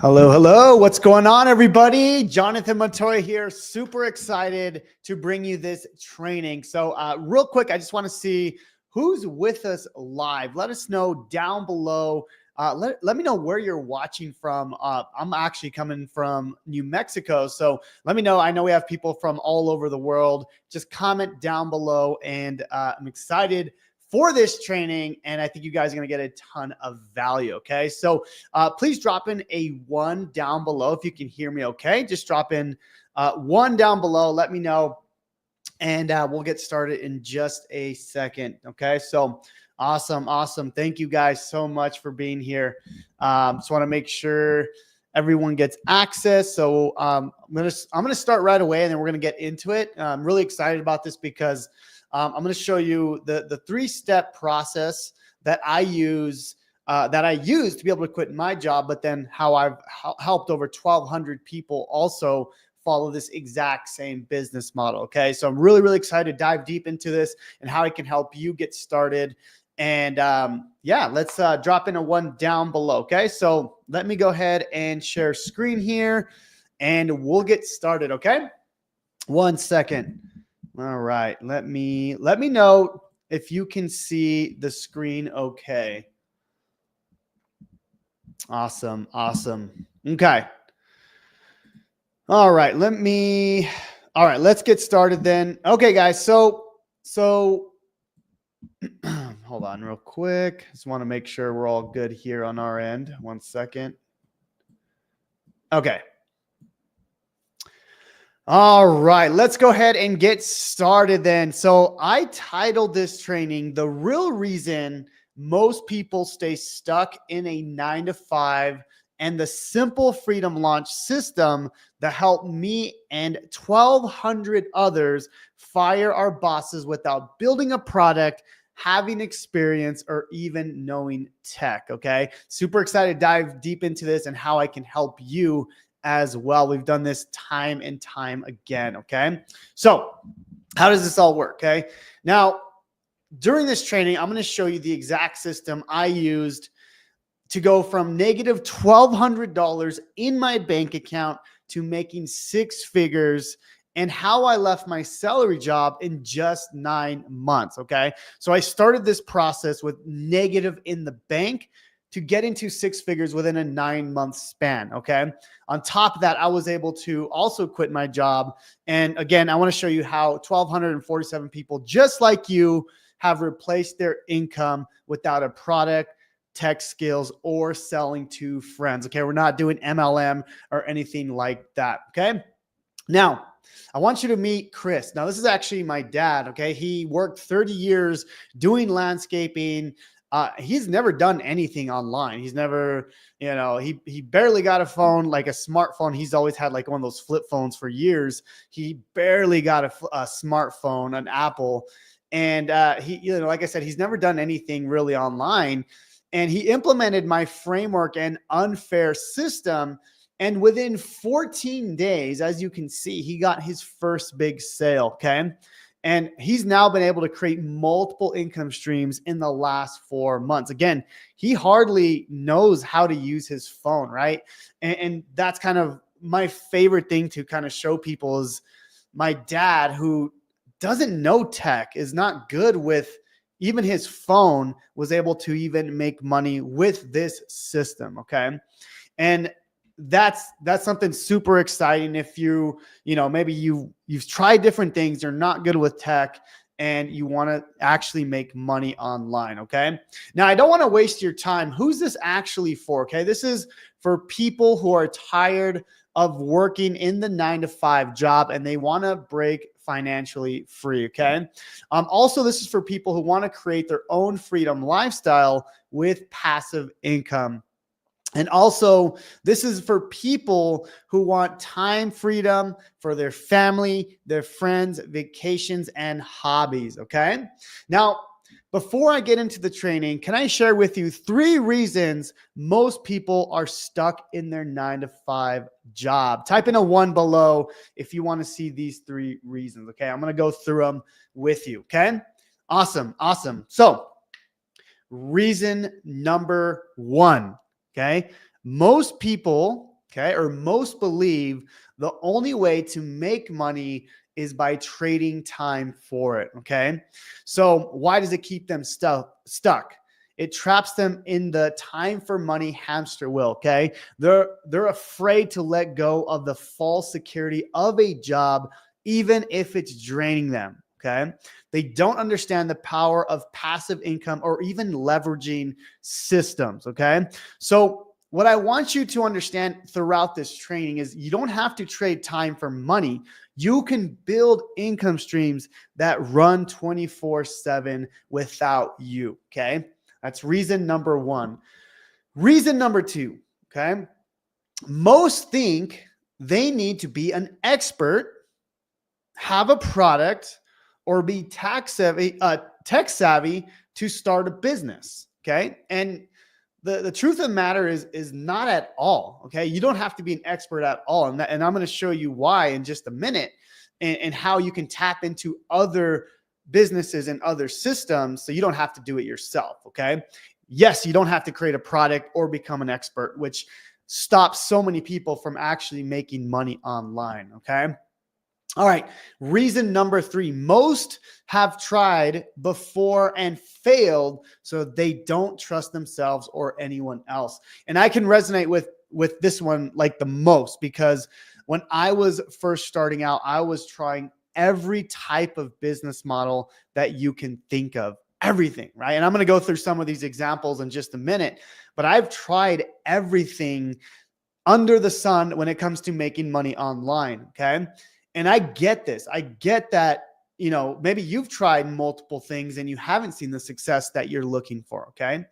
Hello, hello. What's going on, everybody? Jonathan Montoya here. Super excited to bring you this training. So real quick, I just want to see who's with us live. Let us know down below. Let me know where you're watching from. I'm actually coming from New Mexico. So let me know. I know we have people from all over the world. Just comment down below. And I'm excited for this training, and I think you guys are going to get a ton of value. Okay, so please drop in a 1 down below if you can hear me. Okay, just drop in 1 down below. Let me know, and we'll get started in just a second. Okay, so awesome. Thank you guys so much for being here. Just want to make sure everyone gets access. So I'm gonna start right away, and then we're gonna get into it. I'm really excited about this because I'm going to show you the 3-step process that I use to be able to quit my job, but then how I've helped over 1,200 people also follow this exact same business model. Okay, so I'm really excited to dive deep into this and how I can help you get started. And yeah, let's drop in a 1 down below. Okay, so let me go ahead and share screen here, and we'll get started. Okay, 1 second. All right, let me know if you can see the screen okay. Awesome. Okay. All right, let's get started then. Okay, guys, so hold on real quick. Just want to make sure we're all good here on our end. 1 second. Okay. All right, let's go ahead and get started then. So I titled this training, The Real Reason Most People Stay Stuck in a 9-to-5 and the Simple Freedom Launch System that helped me and 1,200 others fire our bosses without building a product, having experience, or even knowing tech. Okay, super excited to dive deep into this and how I can help you as well. We've done this time and time again. Okay, so how does this all work? Okay, now during this training, I'm going to show you the exact system I used to go from negative $1,200 in my bank account to making 6 figures, and how I left my salary job in just 9 months. Okay, so I started this process with negative in the bank to get into 6 figures within a 9-month span. Okay. On top of that, I was able to also quit my job. And again, I want to show you how 1,247 people just like you have replaced their income without a product, tech skills, or selling to friends. Okay. We're not doing MLM or anything like that. Okay. Now, I want you to meet Chris. Now, this is actually my dad. Okay. He worked 30 years doing landscaping. He's never done anything online. He's never, he barely got a phone, like a smartphone. He's always had like one of those flip phones for years. He barely got a smartphone, an Apple. And like I said, he's never done anything really online. And he implemented my framework and unfair system. And within 14 days, as you can see, he got his first big sale. Okay. And he's now been able to create multiple income streams in the last 4 months. Again, he hardly knows how to use his phone, right? And that's kind of my favorite thing to kind of show people is my dad, who doesn't know tech, is not good with even his phone, was able to even make money with this system. Okay. And that's something super exciting. If maybe you've tried different things, you're not good with tech, and you want to actually make money online. Okay. Now, I don't want to waste your time. Who's this actually for? Okay. This is for people who are tired of working in the 9-to-5 job and they want to break financially free. Okay. Also, this is for people who want to create their own freedom lifestyle with passive income. And also, this is for people who want time freedom for their family, their friends, vacations, and hobbies. Okay. Now, before I get into the training, can I share with you 3 reasons most people are stuck in their 9-to-5 job? Type in a 1 below if you want to see these 3 reasons. Okay. I'm going to go through them with you. Okay. Awesome. So, reason number 1. Okay. Most people Okay. Or most believe the only way to make money is by trading time for it. Okay. So why does it keep them stuck? It traps them in the time for money hamster wheel. Okay. They're afraid to let go of the false security of a job, even if it's draining them. Okay. They don't understand the power of passive income or even leveraging systems. Okay. So what I want you to understand throughout this training is you don't have to trade time for money. You can build income streams that run 24/7 without you. Okay. That's reason number one. Reason number two. Okay. Most think they need to be an expert, have a product, or be tech savvy to start a business. Okay. And the truth of the matter is not at all. Okay. You don't have to be an expert at all. And I'm going to show you why in just a minute, and how you can tap into other businesses and other systems so you don't have to do it yourself. Okay. Yes, you don't have to create a product or become an expert, which stops so many people from actually making money online. Okay. All right. Reason number three, most have tried before and failed, so they don't trust themselves or anyone else. And I can resonate with this one like the most, because when I was first starting out, I was trying every type of business model that you can think of, everything, right? And I'm going to go through some of these examples in just a minute, but I've tried everything under the sun when it comes to making money online. Okay. And I get this. I get that, maybe you've tried multiple things and you haven't seen the success that you're looking for. Okay.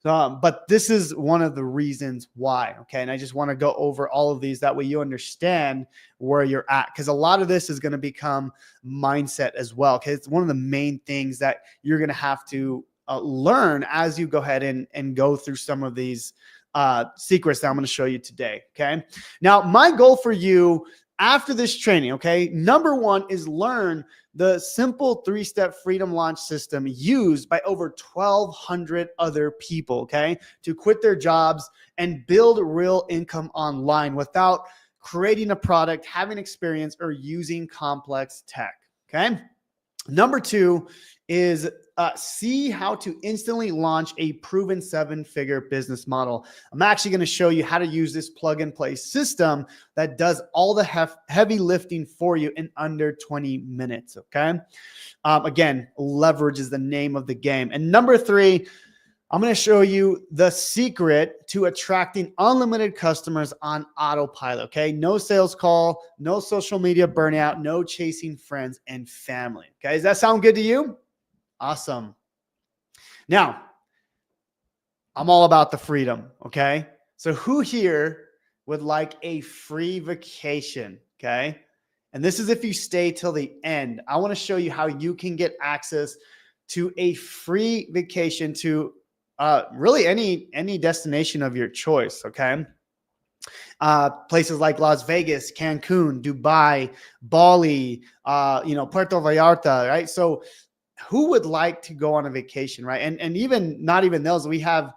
But this is one of the reasons why. Okay. And I just want to go over all of these. That way you understand where you're at. Because a lot of this is going to become mindset as well. Okay. It's one of the main things that you're going to have to learn as you go ahead and go through some of these secrets that I'm going to show you today. Okay. Now, my goal for you after this training, okay, number one is learn the simple 3-step freedom launch system used by over 1,200 other people, okay, to quit their jobs and build real income online without creating a product, having experience, or using complex tech. Okay. Number two is see how to instantly launch a proven 7-figure business model. I'm actually going to show you how to use this plug and play system that does all the heavy lifting for you in under 20 minutes. Okay. Again, leverage is the name of the game. And number three, I'm going to show you the secret to attracting unlimited customers on autopilot. Okay. No sales call, no social media burnout, no chasing friends and family. Okay. Does that sound good to you? Awesome. Now, I'm all about the freedom. Okay. So who here would like a free vacation? Okay. And this is if you stay till the end. I want to show you how you can get access to a free vacation to really any destination of your choice. Okay. Places like Las Vegas, Cancun, Dubai, Bali, Puerto Vallarta, right? So who would like to go on a vacation, right? And even not even those, we have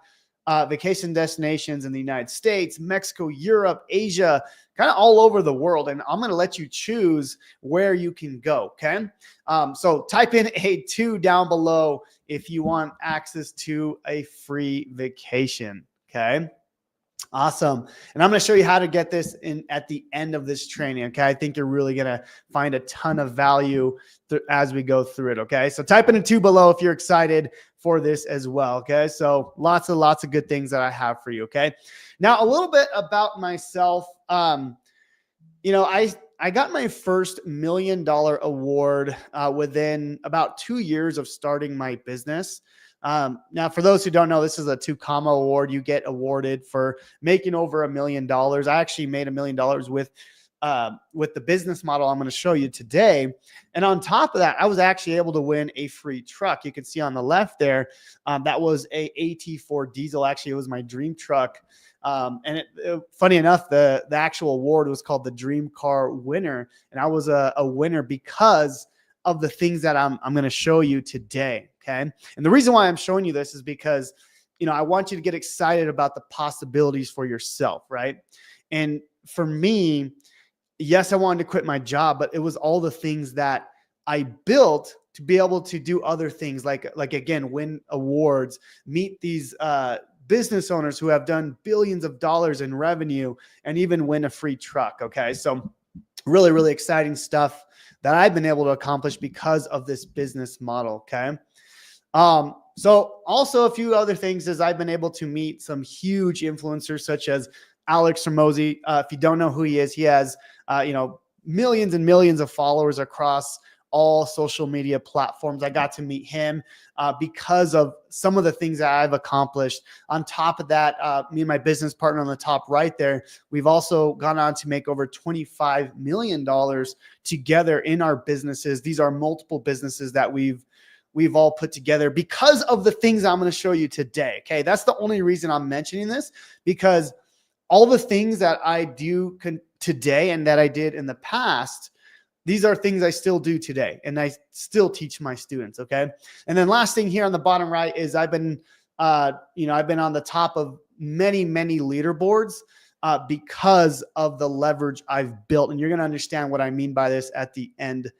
vacation destinations in the United States, Mexico, Europe, Asia, kind of all over the world. And I'm going to let you choose where you can go. Okay. So type in a 2 down below if you want access to a free vacation. Okay. Awesome. And I'm going to show you how to get this in at the end of this training. Okay. I think you're really going to find a ton of value as we go through it. Okay. So type in a 2 below if you're excited for this as well. Okay. So lots of good things that I have for you. Okay. Now a little bit about myself. I got my first $1 million award within about 2 years of starting my business. Now, for those who don't know, this is a 2 award. You get awarded for making over $1 million. I actually made $1 million with the business model I'm going to show you today. And on top of that, I was actually able to win a free truck. You can see on the left there, that was a AT4 diesel. Actually, it was my dream truck. And funny enough, the actual award was called the Dream Car Winner. And I was a winner because of the things that I'm going to show you today. Okay. And the reason why I'm showing you this is because, I want you to get excited about the possibilities for yourself. Right. And for me, yes, I wanted to quit my job, but it was all the things that I built to be able to do other things, like again, win awards, meet these business owners who have done billions of dollars in revenue, and even win a free truck. Okay, so really, really exciting stuff that I've been able to accomplish because of this business model. Okay. So also a few other things is I've been able to meet some huge influencers such as Alex Hormozi. If you don't know who he is, he has, millions and millions of followers across all social media platforms. I got to meet him because of some of the things that I've accomplished. On top of that, me and my business partner on the top right there, we've also gone on to make over $25 million together in our businesses. These are multiple businesses that we've all put together because of the things I'm going to show you today. Okay. That's the only reason I'm mentioning this, because all the things that I do today and that I did in the past, these are things I still do today and I still teach my students. Okay. And then last thing here on the bottom right is I've been on the top of many, many leaderboards because of the leverage I've built. And you're going to understand what I mean by this at the end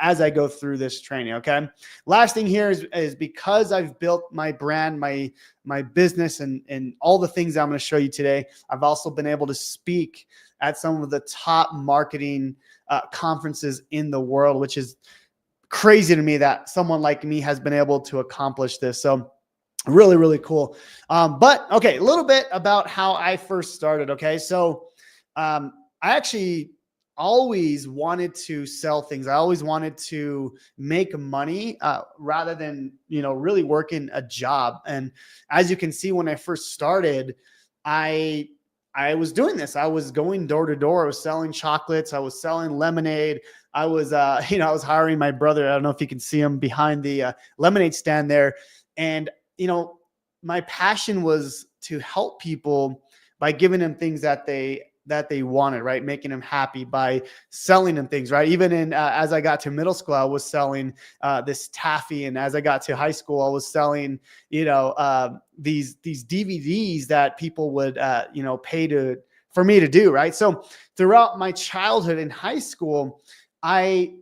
as I go through this training. Okay. Last thing here is because I've built my brand, my business, and all the things I'm going to show you today, I've also been able to speak at some of the top marketing conferences in the world, which is crazy to me that someone like me has been able to accomplish this. So really, really cool. But okay, a little bit about how I first started. Okay. So I actually always wanted to sell things. I always wanted to make money rather than, really working a job. And as you can see, when I first started, I was doing this. I was going door to door. I was selling chocolates. I was selling lemonade. I was, I was hiring my brother. I don't know if you can see him behind the lemonade stand there. And, my passion was to help people by giving them things that they wanted, right? Making them happy by selling them things, right? Even as I got to middle school, I was selling this taffy. And as I got to high school, I was selling, these DVDs that people would, pay for me to do, right? So throughout my childhood in high school, I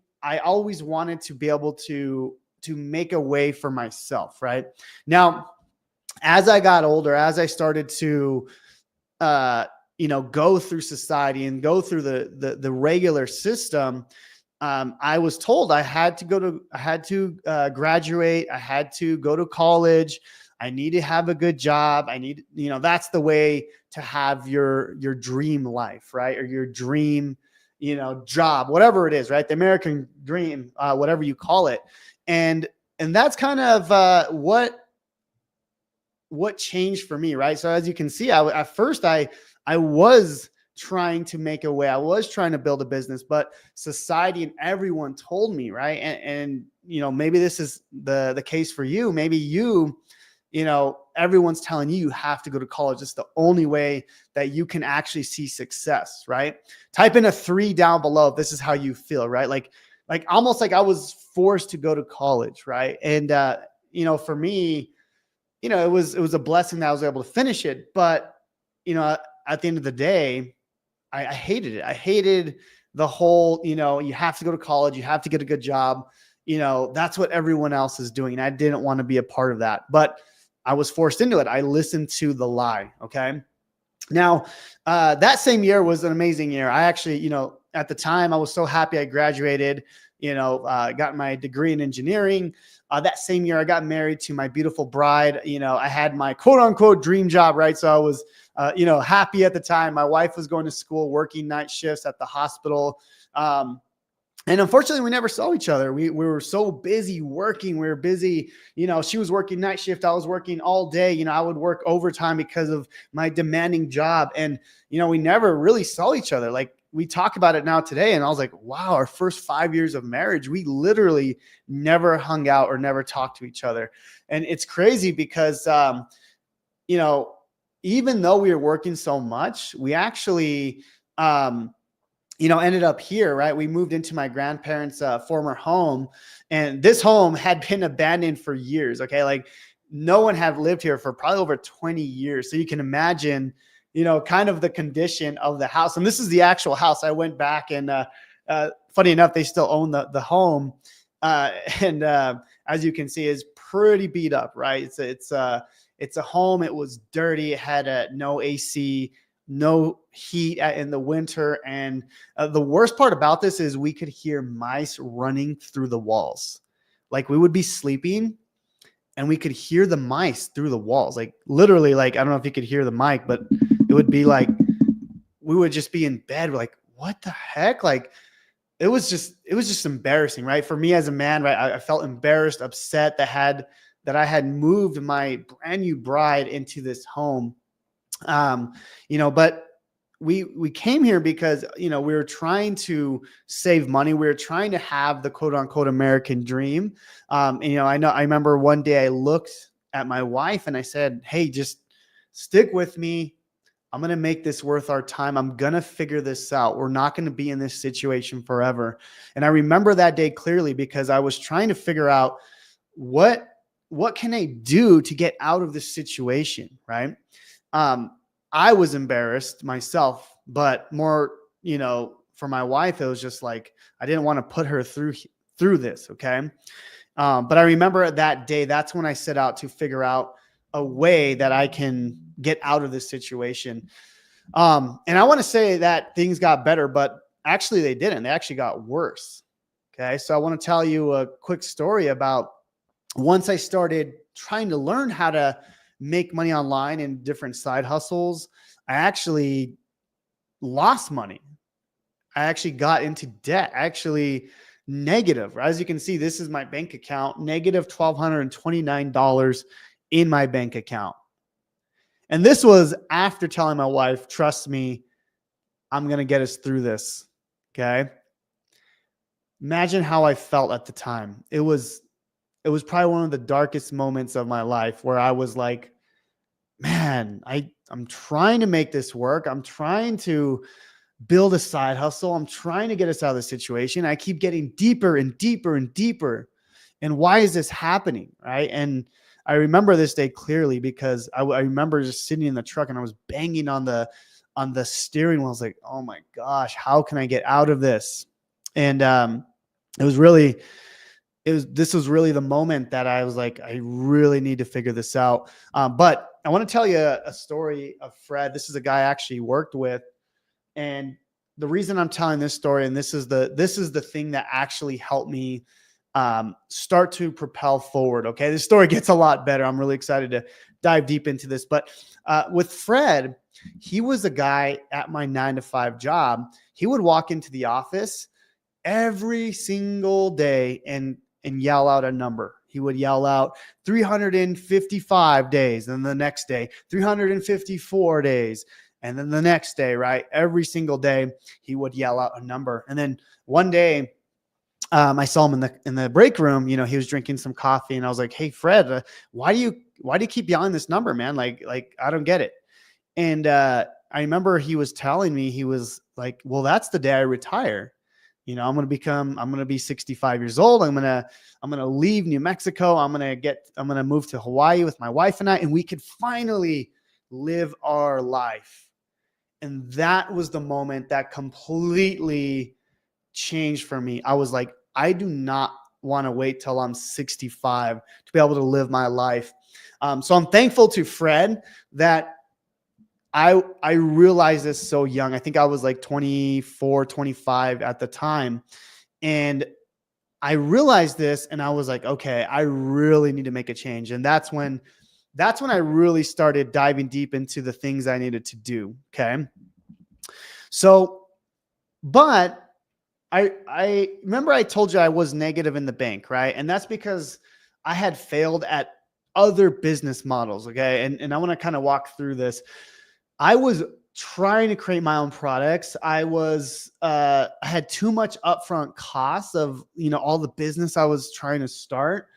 always wanted to be able to make a way for myself, right? Now, as I got older, as I started to, go through society and go through the regular system, I was told I had to graduate. I had to go to college. I need to have a good job. I need, that's the way to have your dream life, right? Or your dream, job, whatever it is, right? The American dream, whatever you call it. And that's kind of what changed for me, right? So as you can see, at first I was trying to make a way. I was trying to build a business, but society and everyone told me, right? And maybe this is the case for you. Maybe everyone's telling you have to go to college. It's the only way that you can actually see success, right? Type in a 3 down below if this is how you feel, right? Like almost like I was forced to go to college, right? And for me, it was a blessing that I was able to finish it. But, at the end of the day, I hated it. I hated the whole, you have to go to college, you have to get a good job. That's what everyone else is doing. And I didn't want to be a part of that, but I was forced into it. I listened to the lie. Okay. Now, that same year was an amazing year. I actually, at the time I was so happy I graduated, got my degree in engineering. That same year I got married to my beautiful bride. I had my quote unquote dream job, right? So I was, happy at the time. My wife was going to school, working night shifts at the hospital. And unfortunately, we never saw each other. We were so busy working. We were busy. She was working night shift. I was working all day. I would work overtime because of my demanding job. And, we never really saw each other. Like, we talk about it now today. And I was like, wow, our first 5 years of marriage, we literally never hung out or never talked to each other. And it's crazy because, even though we were working so much, we actually, ended up here, right? We moved into my grandparents' former home, and this home had been abandoned for years. Okay. Like, no one had lived here for probably over 20 years. So you can imagine kind of the condition of the house. And this is the actual house. I went back and funny enough, they still own the home. And as you can see, is pretty beat up, right? It's a home. It was dirty. It had no AC, no heat in the winter. And the worst part about this is we could hear mice running through the walls. Like we would be sleeping and we could hear the mice through the walls. Like literally, like, I don't know if you could hear the mic, but it would be like, we would just be in bed. We're like, what the heck? Like, it was just embarrassing, right? For me as a man, right? I felt embarrassed, upset that I had moved my brand new bride into this home. But we came here because, we were trying to save money. We were trying to have the quote unquote American dream. I remember one day I looked at my wife and I said, hey, just stick with me. I'm going to make this worth our time. I'm going to figure this out. We're not going to be in this situation forever. And I remember that day clearly because I was trying to figure out what can I do to get out of this situation, right? I was embarrassed myself, but more, for my wife, it was just like, I didn't want to put her through this. Okay. But I remember that day, that's when I set out to figure out a way that I can get out of this situation. And I want to say that things got better, but actually they didn't. They actually got worse. Okay. So I want to tell you a quick story about once I started trying to learn how to make money online and different side hustles, I actually lost money. I actually got into debt, actually negative. As you can see, this is my bank account, negative $1,229 in my bank account. And this was after telling my wife, trust me, I'm going to get us through this. Okay. Imagine how I felt at the time. It was probably one of the darkest moments of my life where I was like, man, I'm trying to make this work. I'm trying to build a side hustle. I'm trying to get us out of the situation. I keep getting deeper and deeper and deeper. And why is this happening? Right. And I remember this day clearly because I remember just sitting in the truck and I was banging on the steering wheel. I was like, oh my gosh, how can I get out of this? And this was really the moment that I was like, I really need to figure this out. But I want to tell you a story of Fred. This is a guy I actually worked with. And the reason I'm telling this story, and this is the thing that actually helped me start to propel forward. Okay. This story gets a lot better. I'm really excited to dive deep into this, but with Fred, he was a guy at my 9-to-5 job. He would walk into the office every single day and yell out a number. He would yell out 355 days. And the next day, 354 days. And then the next day, right? Every single day he would yell out a number. And then one day, I saw him in the break room. He was drinking some coffee, and I was like, "Hey, Fred, why do you keep yelling this number, man? Like I don't get it." And I remember he was telling me, he was like, "Well, that's the day I retire. I'm going to be 65 years old. I'm going to leave New Mexico. I'm going to move to Hawaii with my wife and I, and we could finally live our life." And that was the moment that completely changed for me. I was like, I do not want to wait till I'm 65 to be able to live my life. So I'm thankful to Fred that I realized this so young. I think I was like 24, 25 at the time. And I realized this and I was like, okay, I really need to make a change. And that's when I really started diving deep into the things I needed to do. Okay. So, but I remember I told you I was negative in the bank, right? And that's because I had failed at other business models. Okay. And I want to kind of walk through this. I was trying to create my own products. I had too much upfront costs of, all the business I was trying to start.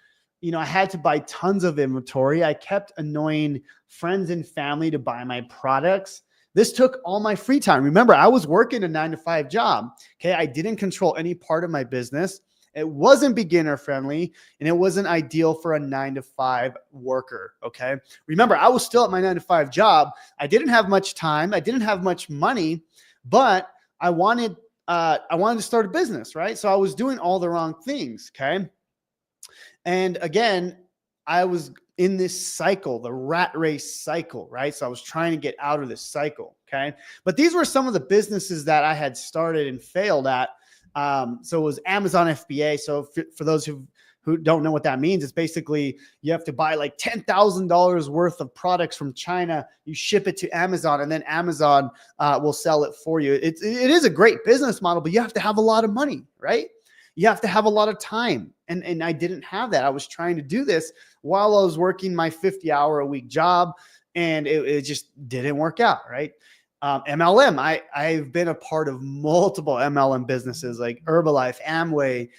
I had to buy tons of inventory. I kept annoying friends and family to buy my products. This took all my free time. Remember, I was working a 9-to-5 job. Okay. I didn't control any part of my business. It wasn't beginner friendly, and it wasn't ideal for a 9 to 5 worker. Okay. Remember, I was still at my 9 to 5 job. I didn't have much time. I didn't have much money, but I wanted to start a business, right? So I was doing all the wrong things. Okay. And again, I was in this cycle, the rat race cycle, right? So I was trying to get out of this cycle. Okay. But these were some of the businesses that I had started and failed at. So it was Amazon FBA. So for those who don't know what that means, it's basically you have to buy like $10,000 worth of products from China. You ship it to Amazon, and then Amazon will sell it for you. It is a great business model, but you have to have a lot of money, right? You have to have a lot of time. And I didn't have that. I was trying to do this while I was working my 50-hour-a-week job, and it just didn't work out, right? MLM. I've been a part of multiple MLM businesses like Herbalife, Amway.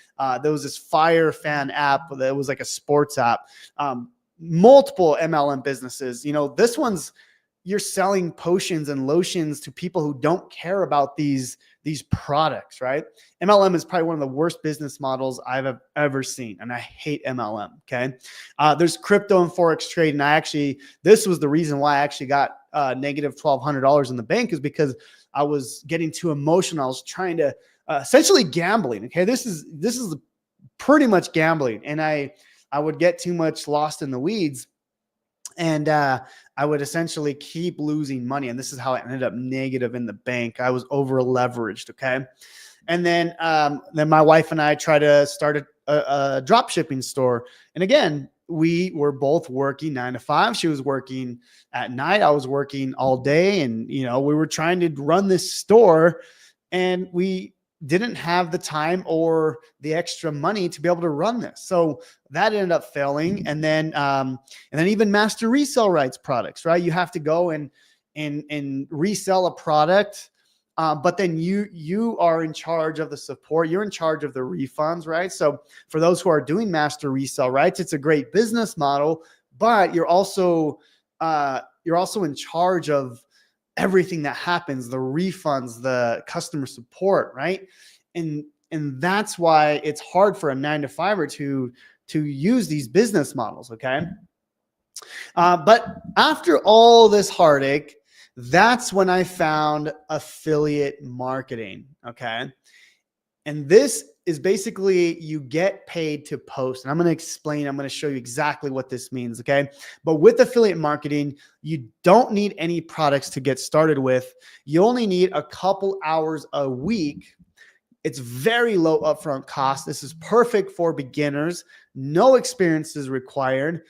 There was this Fire Fan app that was like a sports app. Multiple MLM businesses. This one's you're selling potions and lotions to people who don't care about these products, right? MLM is probably one of the worst business models I've ever seen, and I hate MLM. Okay, there's crypto and forex trade, and this was the reason why I actually got negative $1,200 in the bank, is because I was getting too emotional. I was trying to essentially gambling. Okay, this is pretty much gambling, and I would get too much lost in the weeds. And I would essentially keep losing money. And this is how I ended up negative in the bank. I was over leveraged. Okay. And then my wife and I tried to start a drop shipping store. And again, we were both working 9 to 5. She was working at night. I was working all day. And, we were trying to run this store, and we didn't have the time or the extra money to be able to run this. So that ended up failing. And then even master resale rights products, right? You have to go and resell a product. But then you are in charge of the support. You're in charge of the refunds, right? So for those who are doing master resale rights, it's a great business model, but you're also in charge of everything that happens, the refunds, the customer support, right? And that's why it's hard for a 9 to 5er to use these business models. Okay. But after all this heartache, that's when I found affiliate marketing. Okay. And this is basically you get paid to post. And I'm going to show you exactly what this means. Okay. But with affiliate marketing, you don't need any products to get started with. You only need a couple hours a week. It's very low upfront cost. This is perfect for beginners. No experience is required.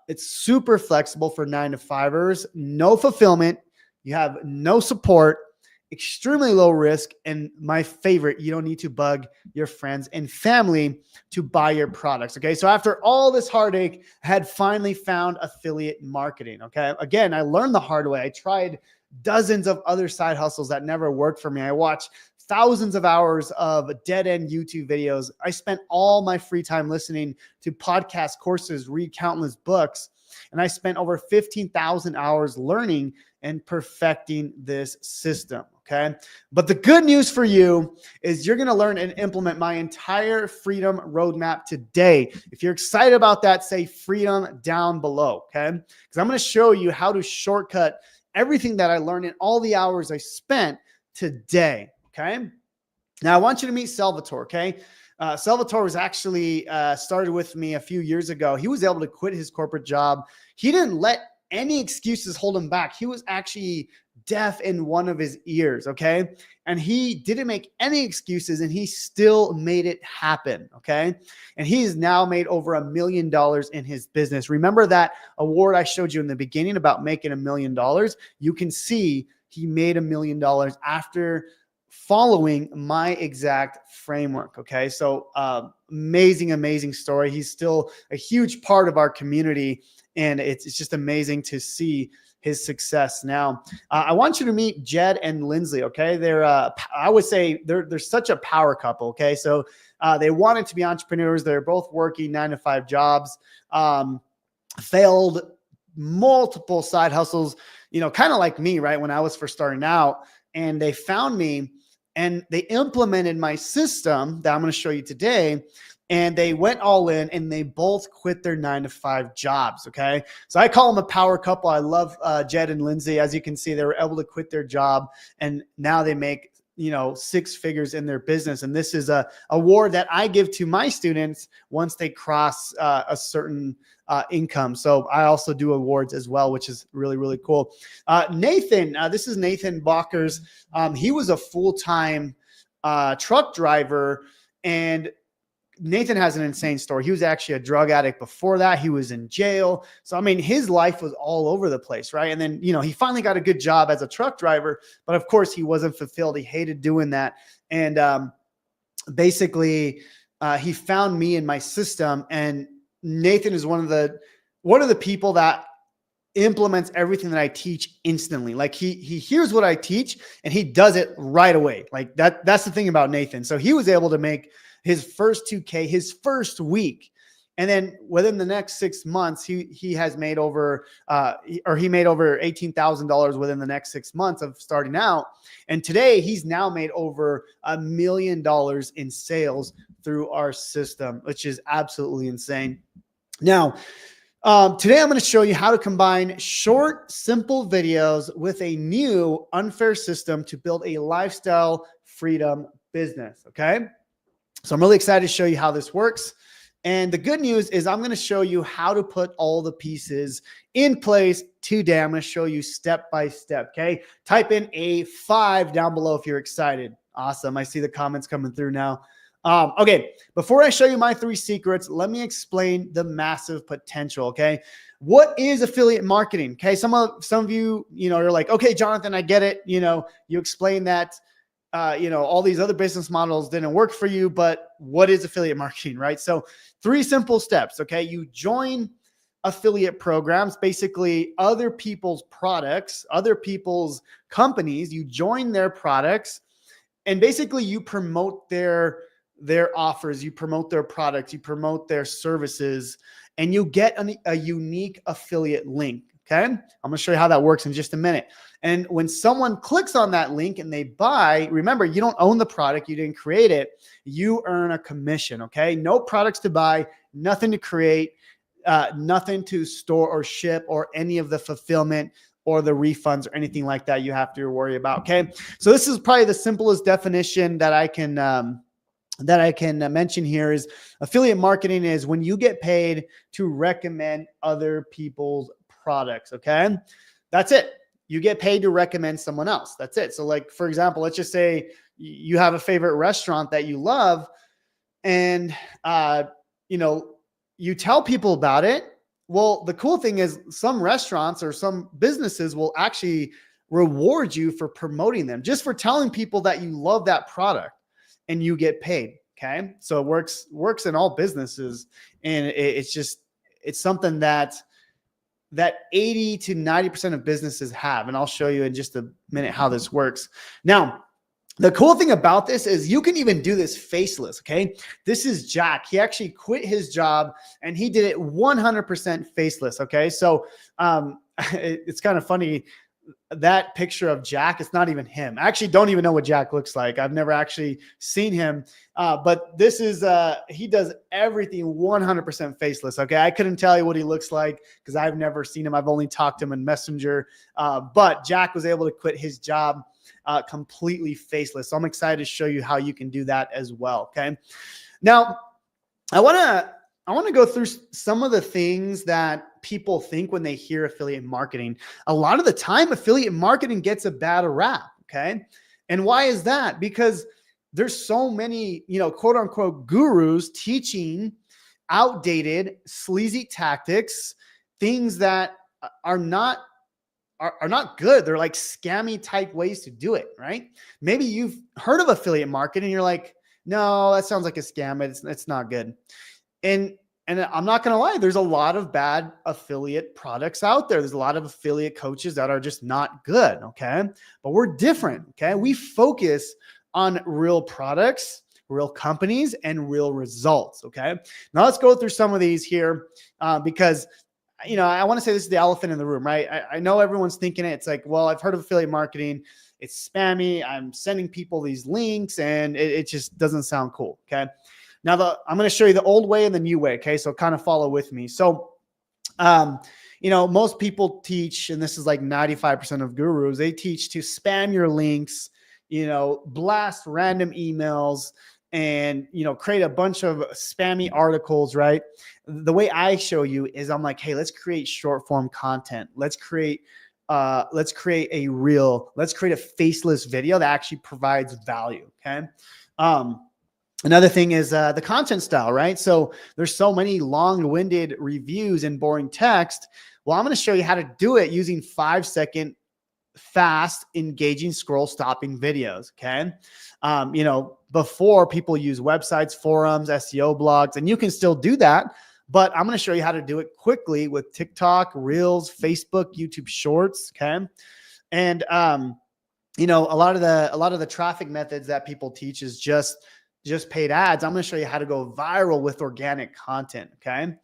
It's super flexible for 9 to 5ers. No fulfillment. You have no support. Extremely low risk, and my favorite, you don't need to bug your friends and family to buy your products. Okay. So after all this heartache, I had finally found affiliate marketing. Okay. Again, I learned the hard way. I tried dozens of other side hustles that never worked for me. I watched thousands of hours of dead-end YouTube videos. I spent all my free time listening to podcast courses, read countless books, and I spent over 15,000 hours learning and perfecting this system. Okay. But the good news for you is you're going to learn and implement my entire freedom roadmap today. If you're excited about that, say freedom down below. Okay. Because I'm going to show you how to shortcut everything that I learned in all the hours I spent today. Okay. Now I want you to meet Salvatore. Okay. Salvatore was actually started with me a few years ago. He was able to quit his corporate job. He didn't let any excuses hold him back. He was actually deaf in one of his ears. Okay. And he didn't make any excuses, and he still made it happen. Okay. And he's now made over $1 million in his business. Remember that award I showed you in the beginning about making $1 million? You can see he made $1 million after following my exact framework. Okay. So amazing story. He's still a huge part of our community, and it's just amazing to see his success. Now, I want you to meet Jed and Lindsay. Okay. They're, I would say they're such a power couple. Okay. So they wanted to be entrepreneurs. They're both working 9 to 5 jobs, failed multiple side hustles, kind of like me, right? When I was first starting out, and they found me, and they implemented my system that I'm going to show you today. And they went all in and they both quit their 9-to-5 jobs. Okay. So I call them a power couple. I love Jed and Lindsay. As you can see, they were able to quit their job and now they make, 6 figures in their business. And this is a award that I give to my students once they cross a certain income. So I also do awards as well, which is really, really cool. Nathan, this is Nathan Balkers. He was a full-time truck driver, and Nathan has an insane story. He was actually a drug addict before that. He was in jail. So, I mean, his life was all over the place, right? And then, he finally got a good job as a truck driver, but of course he wasn't fulfilled. He hated doing that. And basically he found me in my system, and Nathan is one of the people that implements everything that I teach instantly. Like he hears what I teach and he does it right away. Like that's the thing about Nathan. So he was able to make his first 2K his first week. And then within the next 6 months, he has made over, he made over $18,000 within the next 6 months of starting out. And today he's now made over $1 million in sales through our system, which is absolutely insane. Now, today I'm going to show you how to combine short, simple videos with a new unfair system to build a lifestyle freedom business. Okay. So I'm really excited to show you how this works. And the good news is I'm going to show you how to put all the pieces in place today. I'm going to show you step by step. Okay. Type in A5 down below if you're excited. Awesome. I see the comments coming through now. Okay. Before I show you my 3 secrets, let me explain the massive potential. Okay. What is affiliate marketing? Okay. Some of you, you're like, okay, Jonathan, I get it. You explained that, all these other business models didn't work for you, but what is affiliate marketing, right? So 3 simple steps. Okay. You join affiliate programs, basically other people's products, other people's companies, you join their products, and basically you promote their offers, you promote their products, you promote their services, and you get a unique affiliate link. Okay. I'm going to show you how that works in just a minute. And when someone clicks on that link and they buy, remember, you don't own the product. You didn't create it. You earn a commission. Okay. No products to buy, nothing to create, nothing to store or ship, or any of the fulfillment or the refunds or anything like that you have to worry about. Okay. So this is probably the simplest definition that I can mention here is affiliate marketing is when you get paid to recommend other people's products. Okay. That's it. You get paid to recommend someone else. That's it. So like, for example, let's just say you have a favorite restaurant that you love, and, you tell people about it. Well, the cool thing is some restaurants or some businesses will actually reward you for promoting them, just for telling people that you love that product, and you get paid. Okay. So it works in all businesses. And it's something that 80 to 90% of businesses have. And I'll show you in just a minute how this works. Now, the cool thing about this is you can even do this faceless. Okay. This is Jack. He actually quit his job and he did it 100% faceless. Okay. So, it's kind of funny. That picture of Jack, it's not even him. I actually don't even know what Jack looks like. I've never actually seen him. But this is, he does everything 100% faceless. Okay. I couldn't tell you what he looks like because I've never seen him. I've only talked to him in Messenger. But Jack was able to quit his job completely faceless. So I'm excited to show you how you can do that as well. Okay. Now I want to go through some of the things that people think when they hear affiliate marketing. A lot of the time, affiliate marketing gets a bad rap. Okay. And why is that? Because there's so many, quote unquote gurus teaching outdated, sleazy tactics, things that are not good. They're like scammy type ways to do it, right? Maybe you've heard of affiliate marketing and you're like, no, that sounds like a scam. It's not good. And I'm not going to lie, there's a lot of bad affiliate products out there. There's a lot of affiliate coaches that are just not good. Okay. But we're different. Okay. We focus on real products, real companies, and real results. Okay. Now let's go through some of these here because I want to say this is the elephant in the room, right? I know everyone's thinking it. It's like, well, I've heard of affiliate marketing. It's spammy. I'm sending people these links and it just doesn't sound cool. Okay. Now I'm going to show you the old way and the new way. Okay. So kind of follow with me. So, most people teach, and this is like 95% of gurus, they teach to spam your links, blast random emails and, create a bunch of spammy articles, right? The way I show you is I'm like, hey, let's create short form content. Let's create a reel. Let's create a faceless video that actually provides value. Okay. Another thing is the content style, right? So there's so many long-winded reviews and boring text. Well, I'm going to show you how to do it using 5-second fast, engaging, scroll stopping videos. Okay. Before people use websites, forums, SEO blogs, and you can still do that, but I'm going to show you how to do it quickly with TikTok, Reels, Facebook, YouTube Shorts. Okay. And, a lot of the traffic methods that people teach is just paid ads. I'm going to show you how to go viral with organic content. Okay.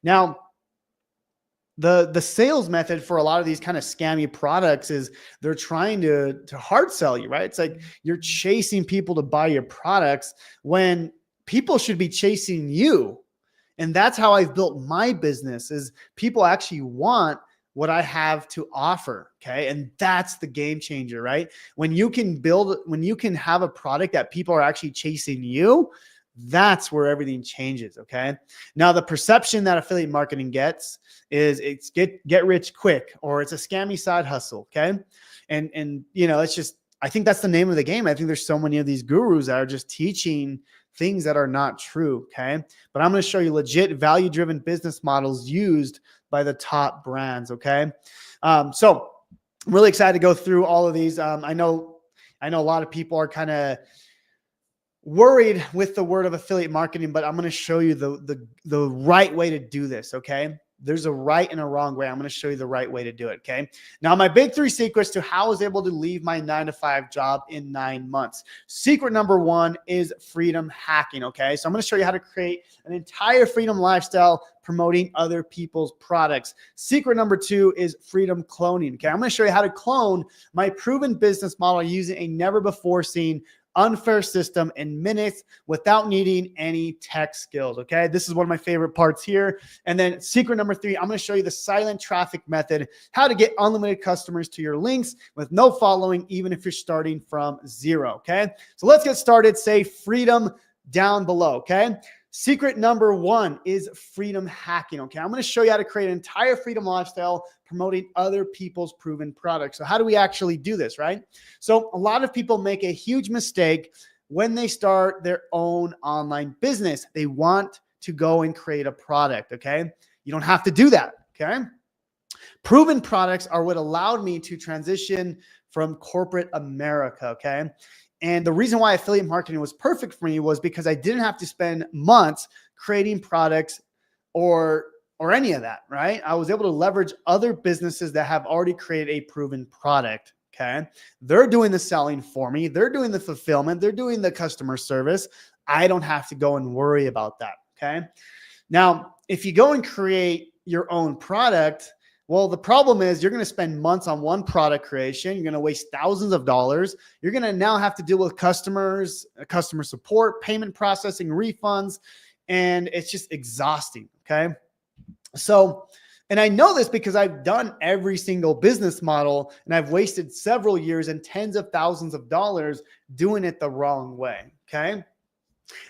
Now, the sales method for a lot of these kind of scammy products is they're trying to hard sell you, right? It's like you're chasing people to buy your products when people should be chasing you. And that's how I've built my business, is people actually want what I have to offer. Okay. And that's the game changer, right? When you can have a product that people are actually chasing you, that's where everything changes. Okay. Now the perception that affiliate marketing gets is it's get rich quick, or it's a scammy side hustle. Okay. And it's just, I think that's the name of the game. I think there's so many of these gurus that are just teaching things that are not true. Okay. But I'm going to show you legit value-driven business models used by the top brands. Okay. So I'm really excited to go through all of these. I know a lot of people are kind of worried with the word of affiliate marketing, but I'm going to show you the right way to do this. Okay. There's a right and a wrong way. I'm going to show you the right way to do it. Okay. Now, my big 3 secrets to how I was able to leave my 9-to-5 job in 9 months. Secret number 1 is freedom hacking. Okay. So I'm going to show you how to create an entire freedom lifestyle promoting other people's products. Secret number 2 is freedom cloning. Okay. I'm going to show you how to clone my proven business model using a never before seen unfair system in minutes without needing any tech skills. Okay. This is one of my favorite parts here. And then secret number 3, I'm going to show you the silent traffic method, how to get unlimited customers to your links with no following, even if you're starting from 0. Okay. So let's get started. Say freedom down below. Okay. Secret number 1 is freedom hacking. Okay. I'm going to show you how to create an entire freedom lifestyle promoting other people's proven products. So how do we actually do this, right? So a lot of people make a huge mistake when they start their own online business. They want to go and create a product. Okay. You don't have to do that. Okay. Proven products are what allowed me to transition from corporate America. Okay. And the reason why affiliate marketing was perfect for me was because I didn't have to spend months creating products or any of that, right? I was able to leverage other businesses that have already created a proven product. Okay. They're doing the selling for me. They're doing the fulfillment. They're doing the customer service. I don't have to go and worry about that. Okay. Now, if you go and create your own product, well, the problem is you're going to spend months on one product creation. You're going to waste thousands of dollars. You're going to now have to deal with customers, customer support, payment processing, refunds, and it's just exhausting. Okay. So, and I know this because I've done every single business model and I've wasted several years and tens of thousands of dollars doing it the wrong way. Okay.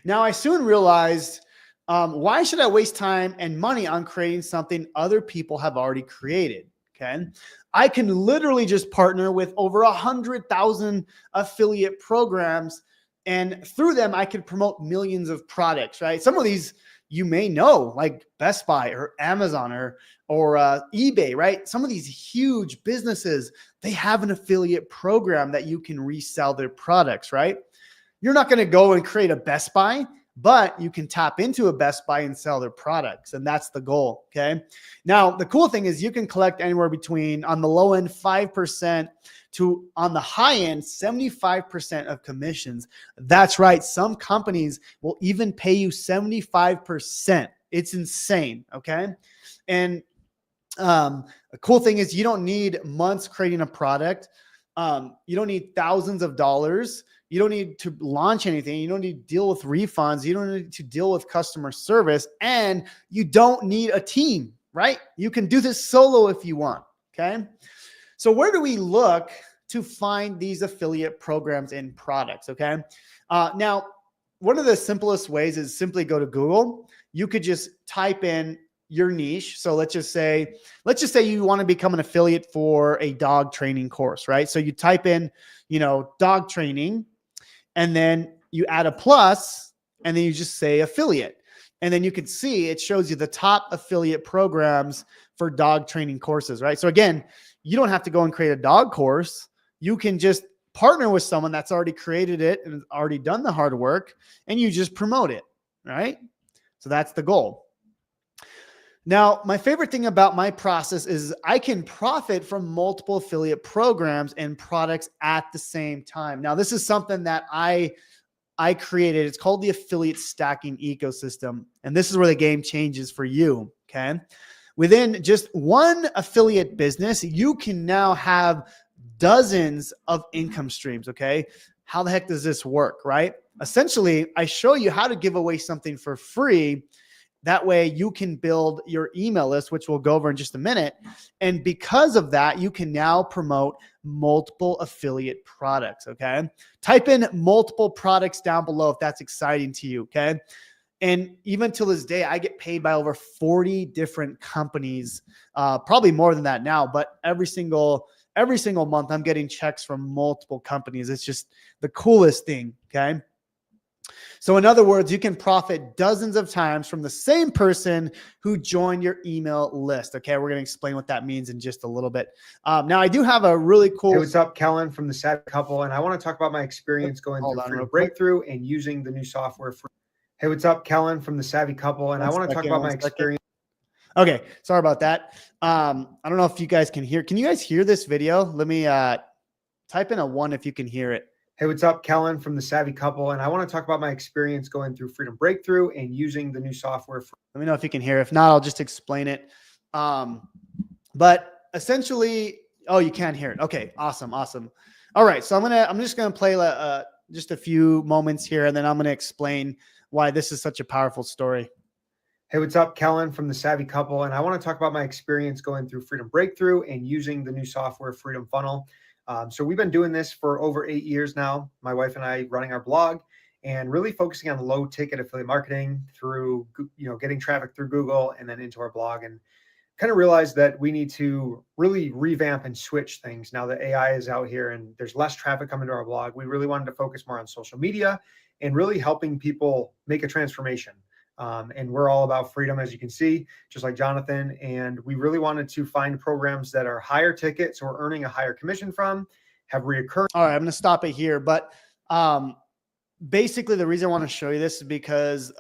Now I soon realized, why should I waste time and money on creating something other people have already created? Okay. I can literally just partner with over 100,000 affiliate programs, and through them, I can promote millions of products, right? Some of these you may know, like Best Buy or Amazon or eBay, right? Some of these huge businesses, they have an affiliate program that you can resell their products, right? You're not going to go and create a Best Buy, but you can tap into a Best Buy and sell their products. And that's the goal. Okay. Now, the cool thing is you can collect anywhere between, on the low end, 5% to, on the high end, 75% of commissions. That's right. Some companies will even pay you 75%. It's insane. Okay. And A cool thing is you don't need months creating a product. You don't need thousands of dollars. You don't need to launch anything. You don't need to deal with refunds. You don't need to deal with customer service, and you don't need a team, right? You can do this solo if you want. Okay. So where do we look to find these affiliate programs and products? Okay. Now, one of the simplest ways is simply go to Google. You could just type in your niche. So let's just say you want to become an affiliate for a dog training course, right? So you type in, dog training, and then you add a plus, and then you just say affiliate. And then you can see it shows you the top affiliate programs for dog training courses, right? So again, you don't have to go and create a dog course. You can just partner with someone that's already created it and already done the hard work, and you just promote it, right? So that's the goal. Now, my favorite thing about my process is I can profit from multiple affiliate programs and products at the same time. Now, this is something that I created. It's called the affiliate stacking ecosystem. And this is where the game changes for you. Okay. Within just one affiliate business, you can now have dozens of income streams. Okay. How the heck does this work? Right? Essentially, I show you how to give away something for free. That way you can build your email list, which we'll go over in just a minute. And because of that, you can now promote multiple affiliate products. Okay. Type in multiple products down below if that's exciting to you. Okay. And even till this day, I get paid by over 40 different companies, probably more than that now, but every single month I'm getting checks from multiple companies. It's just the coolest thing. Okay. So in other words, you can profit dozens of times from the same person who joined your email list. Okay, we're going to explain what that means in just a little bit. Now, I do have a really cool... Hey, what's up? Kellen from The Savvy Couple, and I want to talk about my experience going through Freedom Breakthrough and using the new software. Hey, what's up? Kellen from The Savvy Couple, and I want to talk about my experience. Okay, sorry about that. I don't know if you guys can hear. Can you guys hear this video? Let me type in a 1 if you can hear it. Hey, what's up? Kellen from The Savvy Couple, and I want to talk about my experience going through Freedom Breakthrough and using the new software. Let me know if you can hear. If not, I'll just explain it. But essentially, oh, you can hear it. Okay, awesome. All right, so I'm just gonna play just a few moments here, and then I'm gonna explain why this is such a powerful story. Hey, what's up? Kellen from The Savvy Couple, and I want to talk about my experience going through Freedom Breakthrough and using the new software Freedom Funnel. So we've been doing this for over 8 years now, my wife and I running our blog and really focusing on low ticket affiliate marketing through, getting traffic through Google and then into our blog, and kind of realized that we need to really revamp and switch things now that AI is out here and there's less traffic coming to our blog. We really wanted to focus more on social media and really helping people make a transformation. And we're all about freedom, as you can see, just like Jonathan. And we really wanted to find programs that are higher ticket, so we're earning a higher commission from, have reoccurring. All right, I'm going to stop it here. But basically, the reason I want to show you this is because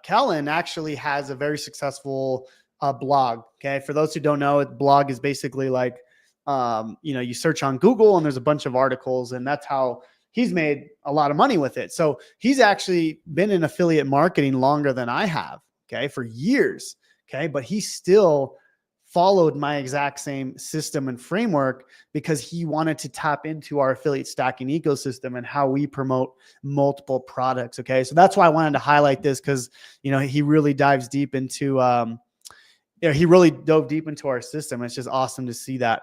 Kellen actually has a very successful blog. Okay, for those who don't know, blog is basically like, you search on Google and there's a bunch of articles, and that's how he's made a lot of money with it. So he's actually been in affiliate marketing longer than I have, okay, for years, okay? But he still followed my exact same system and framework because he wanted to tap into our affiliate stacking ecosystem and how we promote multiple products, okay? So that's why I wanted to highlight this because, he really dives deep into, he really dove deep into our system. It's just awesome to see that.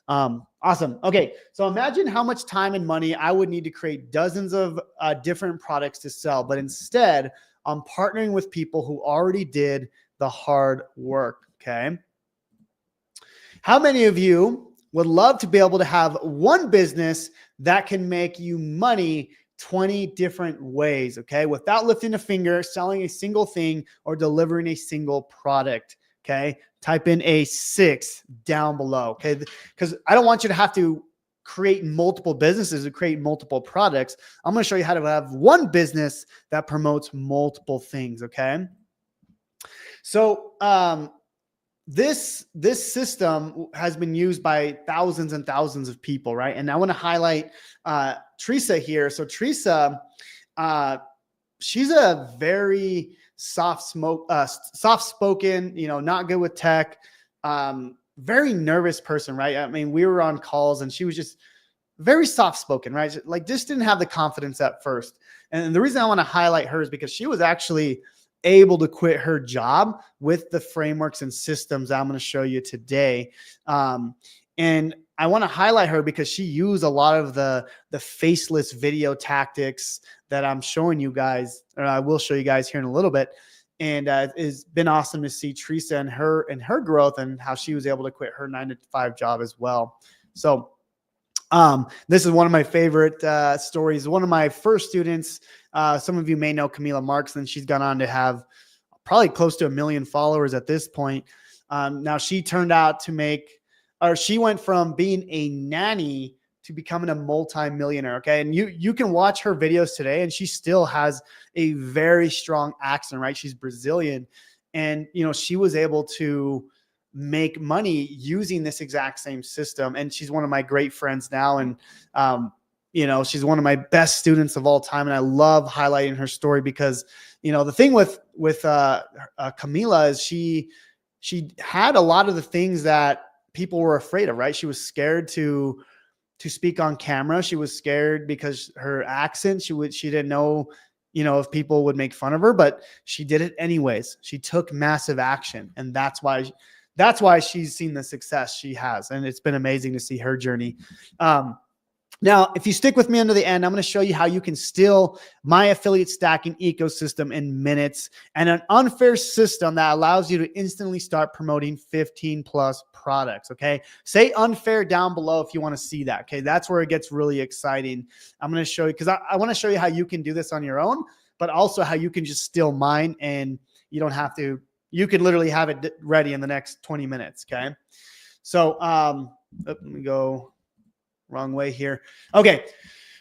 Awesome. Okay. So imagine how much time and money I would need to create dozens of different products to sell, but instead I'm partnering with people who already did the hard work. Okay. How many of you would love to be able to have one business that can make you money 20 different ways? Okay. Without lifting a finger, selling a single thing, or delivering a single product. Okay. Type in a 6 down below. Okay. Because I don't want you to have to create multiple businesses to create multiple products. I'm going to show you how to have one business that promotes multiple things. Okay. So, this system has been used by thousands and thousands of people. Right. And I want to highlight, Teresa here. So Teresa, she's a very soft-spoken, not good with tech. very nervous person, right? I mean, we were on calls and she was just very soft spoken, right? Like just didn't have the confidence at first. And the reason I want to highlight her is because she was actually able to quit her job with the frameworks and systems I'm going to show you today. And I want to highlight her because she used a lot of the faceless video tactics that I'm showing you guys, or I will show you guys here in a little bit. And it's been awesome to see Teresa and her growth and how she was able to quit her 9-to-5 job as well. So this is one of my favorite stories. One of my first students, some of you may know Camila Marks, and she's gone on to have probably close to 1 million followers at this point. Now she turned out to she went from being a nanny to becoming a multi-millionaire. Okay. And you can watch her videos today and she still has a very strong accent, right? She's Brazilian. And, she was able to make money using this exact same system. And she's one of my great friends now. And, she's one of my best students of all time. And I love highlighting her story because, the thing with Camila is she had a lot of the things that people were afraid of, right? She was scared to speak on camera. She was scared because her accent, she didn't know, if people would make fun of her, but she did it anyways. She took massive action. And that's why she's seen the success she has. And it's been amazing to see her journey. Now, if you stick with me until the end, I'm going to show you how you can steal my affiliate stacking ecosystem in minutes and an unfair system that allows you to instantly start promoting 15 plus products. Okay. Say unfair down below if you want to see that. Okay. That's where it gets really exciting. I'm going to show you because I want to show you how you can do this on your own, but also how you can just steal mine and you don't have to, you can literally have it ready in the next 20 minutes. Okay. So, let me go wrong way here. Okay.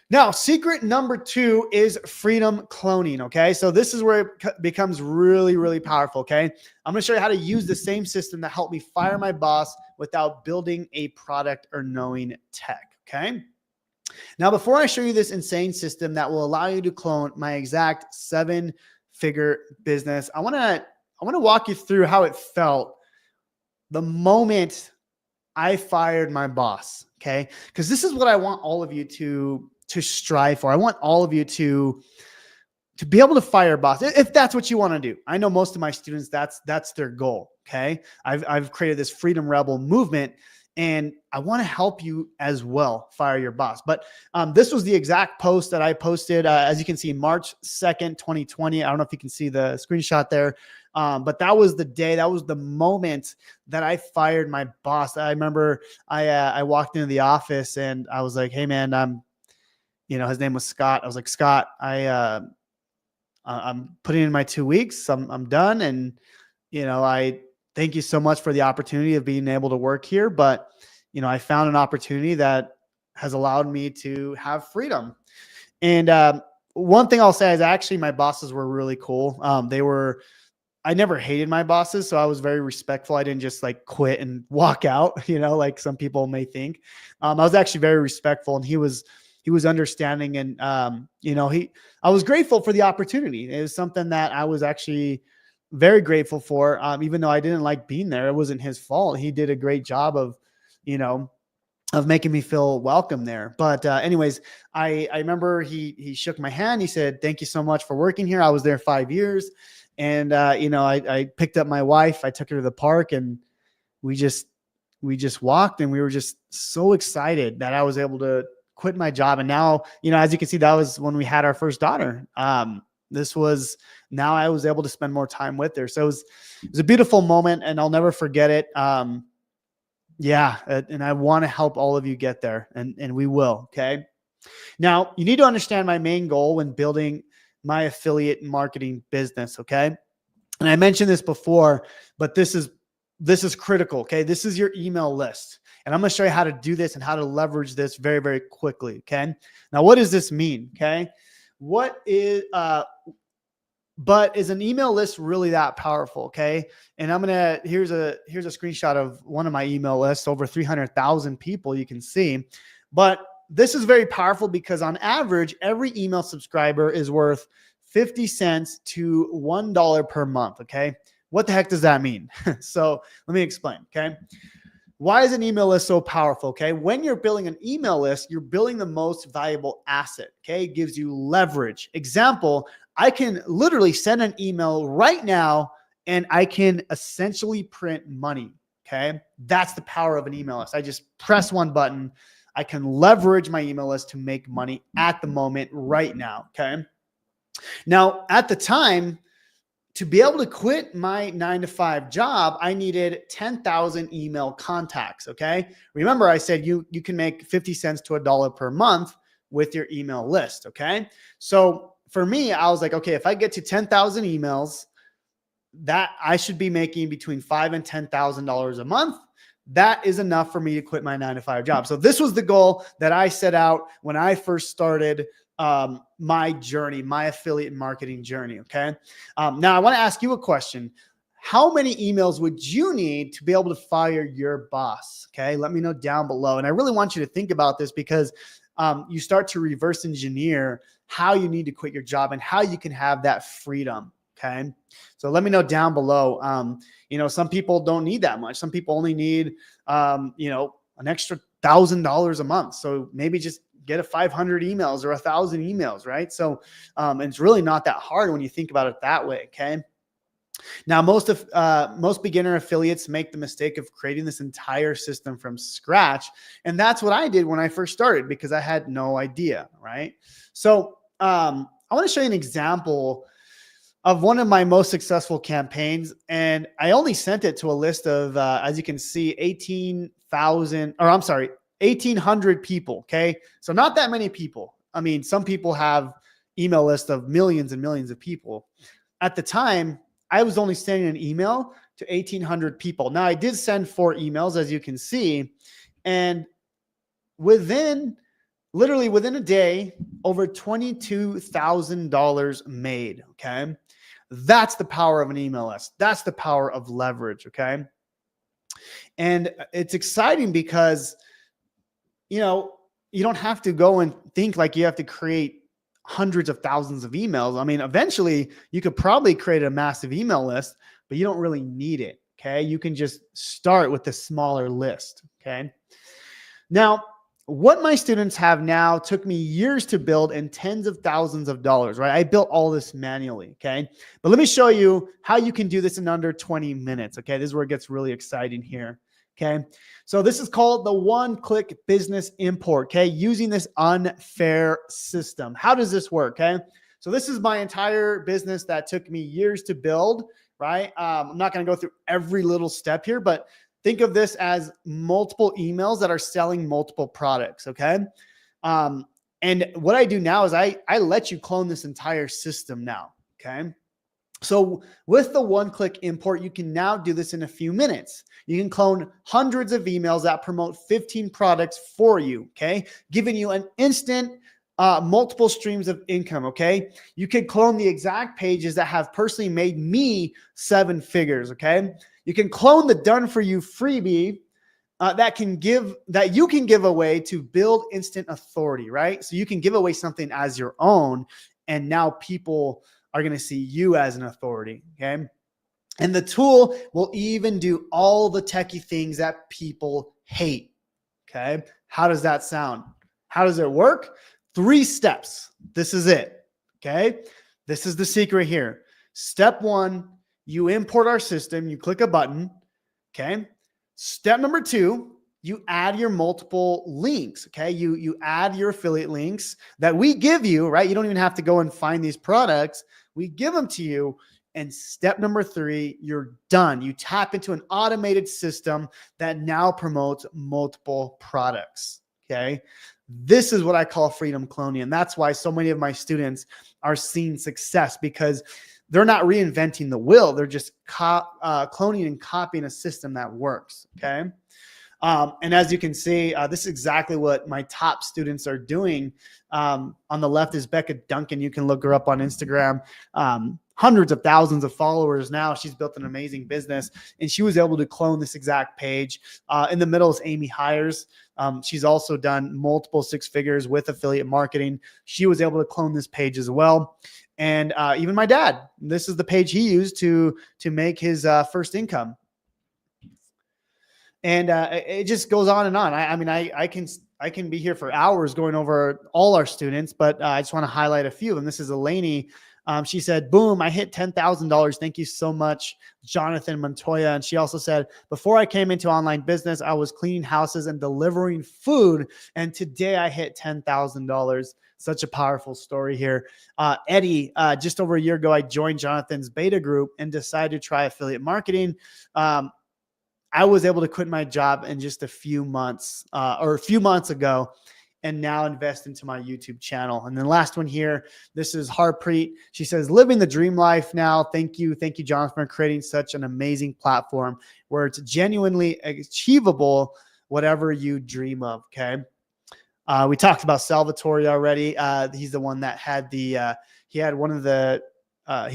Now, secret number 2 is freedom cloning. Okay. So this is where it becomes really, really powerful. Okay. I'm going to show you how to use the same system that helped me fire my boss without building a product or knowing tech. Okay. Now, before I show you this insane system that will allow you to clone my exact 7-figure business, I want to walk you through how it felt the moment I fired my boss. Okay. Because this is what I want all of you to strive for. I want all of you to be able to fire a boss if that's what you want to do. I know most of my students, that's their goal. Okay. I've created this Freedom Rebel movement and I want to help you as well fire your boss. But this was the exact post that I posted, as you can see, March 2nd, 2020. I don't know if you can see the screenshot there. But that was the day, that was the moment that I fired my boss. I remember I walked into the office and I was like, hey man, his name was Scott. I was like, Scott, I'm putting in my 2 weeks. I'm done. And, I thank you so much for the opportunity of being able to work here. But, I found an opportunity that has allowed me to have freedom. And one thing I'll say is actually my bosses were really cool. I never hated my bosses, so I was very respectful. I didn't just like quit and walk out, like some people may think. I was actually very respectful, and he was understanding, and I was grateful for the opportunity. It was something that I was actually very grateful for, even though I didn't like being there. It wasn't his fault. He did a great job of making me feel welcome there. But anyways, I remember he shook my hand. He said, "Thank you so much for working here." I was there 5 years. And, I picked up my wife, I took her to the park, and we just walked, and we were just so excited that I was able to quit my job. And now, as you can see, that was when we had our first daughter. Now I was able to spend more time with her. So it was a beautiful moment, and I'll never forget it. And I want to help all of you get there, and we will. Okay. Now you need to understand my main goal when building my affiliate marketing business. Okay. And I mentioned this before, but this is critical. Okay. This is your email list. And I'm going to show you how to do this and how to leverage this very, very quickly. Okay. Now, what does this mean? Okay. But is an email list really that powerful? Okay. And here's a screenshot of one of my email lists, over 300,000 people you can see. But this is very powerful because on average, every email subscriber is worth 50 cents to $1 per month. Okay. What the heck does that mean? So let me explain. Okay. why is an email list so powerful? Okay. When you're building an email list, you're building the most valuable asset. Okay. It gives you leverage. Example, I can literally send an email right now and I can essentially print money. Okay. That's the power of an email list. I just press one button. I can leverage my email list to make money at the moment right now. Okay. Now, at the time, to be able to quit my 9-to-5 job, I needed 10,000 email contacts. Okay. Remember, I said you can make 50 cents to $1 per month with your email list. Okay. So for me, I was like, okay, if I get to 10,000 emails, that I should be making between $5,000 and $10,000 a month. That is enough for me to quit my 9-to-5 job. So this was the goal that I set out when I first started my journey, my affiliate marketing journey. Okay. Now I want to ask you a question. How many emails would you need to be able to fire your boss? Okay. Let me know down below. And I really want you to think about this because you start to reverse engineer how you need to quit your job and how you can have that freedom. Okay. So let me know down below. Some people don't need that much. Some people only need, an extra $1,000 a month. So maybe just get a 500 emails or 1,000 emails, right? So it's really not that hard when you think about it that way. Okay. Now, most beginner affiliates make the mistake of creating this entire system from scratch. And that's what I did when I first started because I had no idea, right? So I want to show you an example of one of my most successful campaigns. And I only sent it to a list of, as you can see, 1,800 people. Okay. So not that many people. I mean, some people have email lists of millions and millions of people. At the time, I was only sending an email to 1,800 people. Now I did send 4 emails, as you can see, and literally within a day, over $22,000 made. Okay. That's the power of an email list. That's the power of leverage. Okay. And it's exciting because, you don't have to go and think like you have to create hundreds of thousands of emails. I mean, eventually you could probably create a massive email list, but you don't really need it. Okay. You can just start with a smaller list. Okay. Now, what my students have now took me years to build and tens of thousands of dollars, right? I built all this manually. Okay. But let me show you how you can do this in under 20 minutes. Okay. This is where it gets really exciting here. Okay. So this is called the one-click business import. Okay. Using this unfair system. How does this work? Okay. So this is my entire business that took me years to build, right? I'm not going to go through every little step here, but think of this as multiple emails that are selling multiple products. Okay. And what I do now is I let you clone this entire system now. Okay. So with the one-click import, you can now do this in a few minutes. You can clone hundreds of emails that promote 15 products for you. Okay. Giving you an instant multiple streams of income. Okay. You could clone the exact pages that have personally made me 7 figures. Okay. You can clone the done for you freebie that you can give away to build instant authority, right? So you can give away something as your own, and now people are going to see you as an authority. Okay. And the tool will even do all the techie things that people hate. Okay. How does that sound? How does it work? 3 steps. This is it. Okay. This is the secret here. Step 1, you import our system, you click a button. Okay. Step number 2, you add your multiple links. Okay. You add your affiliate links that we give you, right? You don't even have to go and find these products. We give them to you. And step number 3, you're done. You tap into an automated system that now promotes multiple products. Okay. This is what I call freedom cloning. And that's why so many of my students are seeing success, because they're not reinventing the wheel. They're just cloning and copying a system that works. Okay. And as you can see, this is exactly what my top students are doing. On the left is Becca Duncan. You can look her up on Instagram. Hundreds of thousands of followers now. She's built an amazing business, and she was able to clone this exact page. In the middle is Amy Hires. She's also done multiple 6 figures with affiliate marketing. She was able to clone this page as well. And even my dad, this is the page he used to make his first income. And it just goes on and on. I mean, I can be here for hours going over all our students, but I just want to highlight a few. And this is Eleni. She said, boom, I hit $10,000. Thank you so much, Jonathan Montoya. And she also said, before I came into online business, I was cleaning houses and delivering food. And today I hit $10,000. Such a powerful story here. Eddie, just over a year ago, I joined Jonathan's beta group and decided to try affiliate marketing. I was able to quit my job in just a few months ago, and now invest into my YouTube channel. And then last one here, this is Harpreet. She says, living the dream life now. Thank you. Thank you, Jonathan, for creating such an amazing platform where it's genuinely achievable, whatever you dream of. Okay. We talked about Salvatore already. He's the one that had he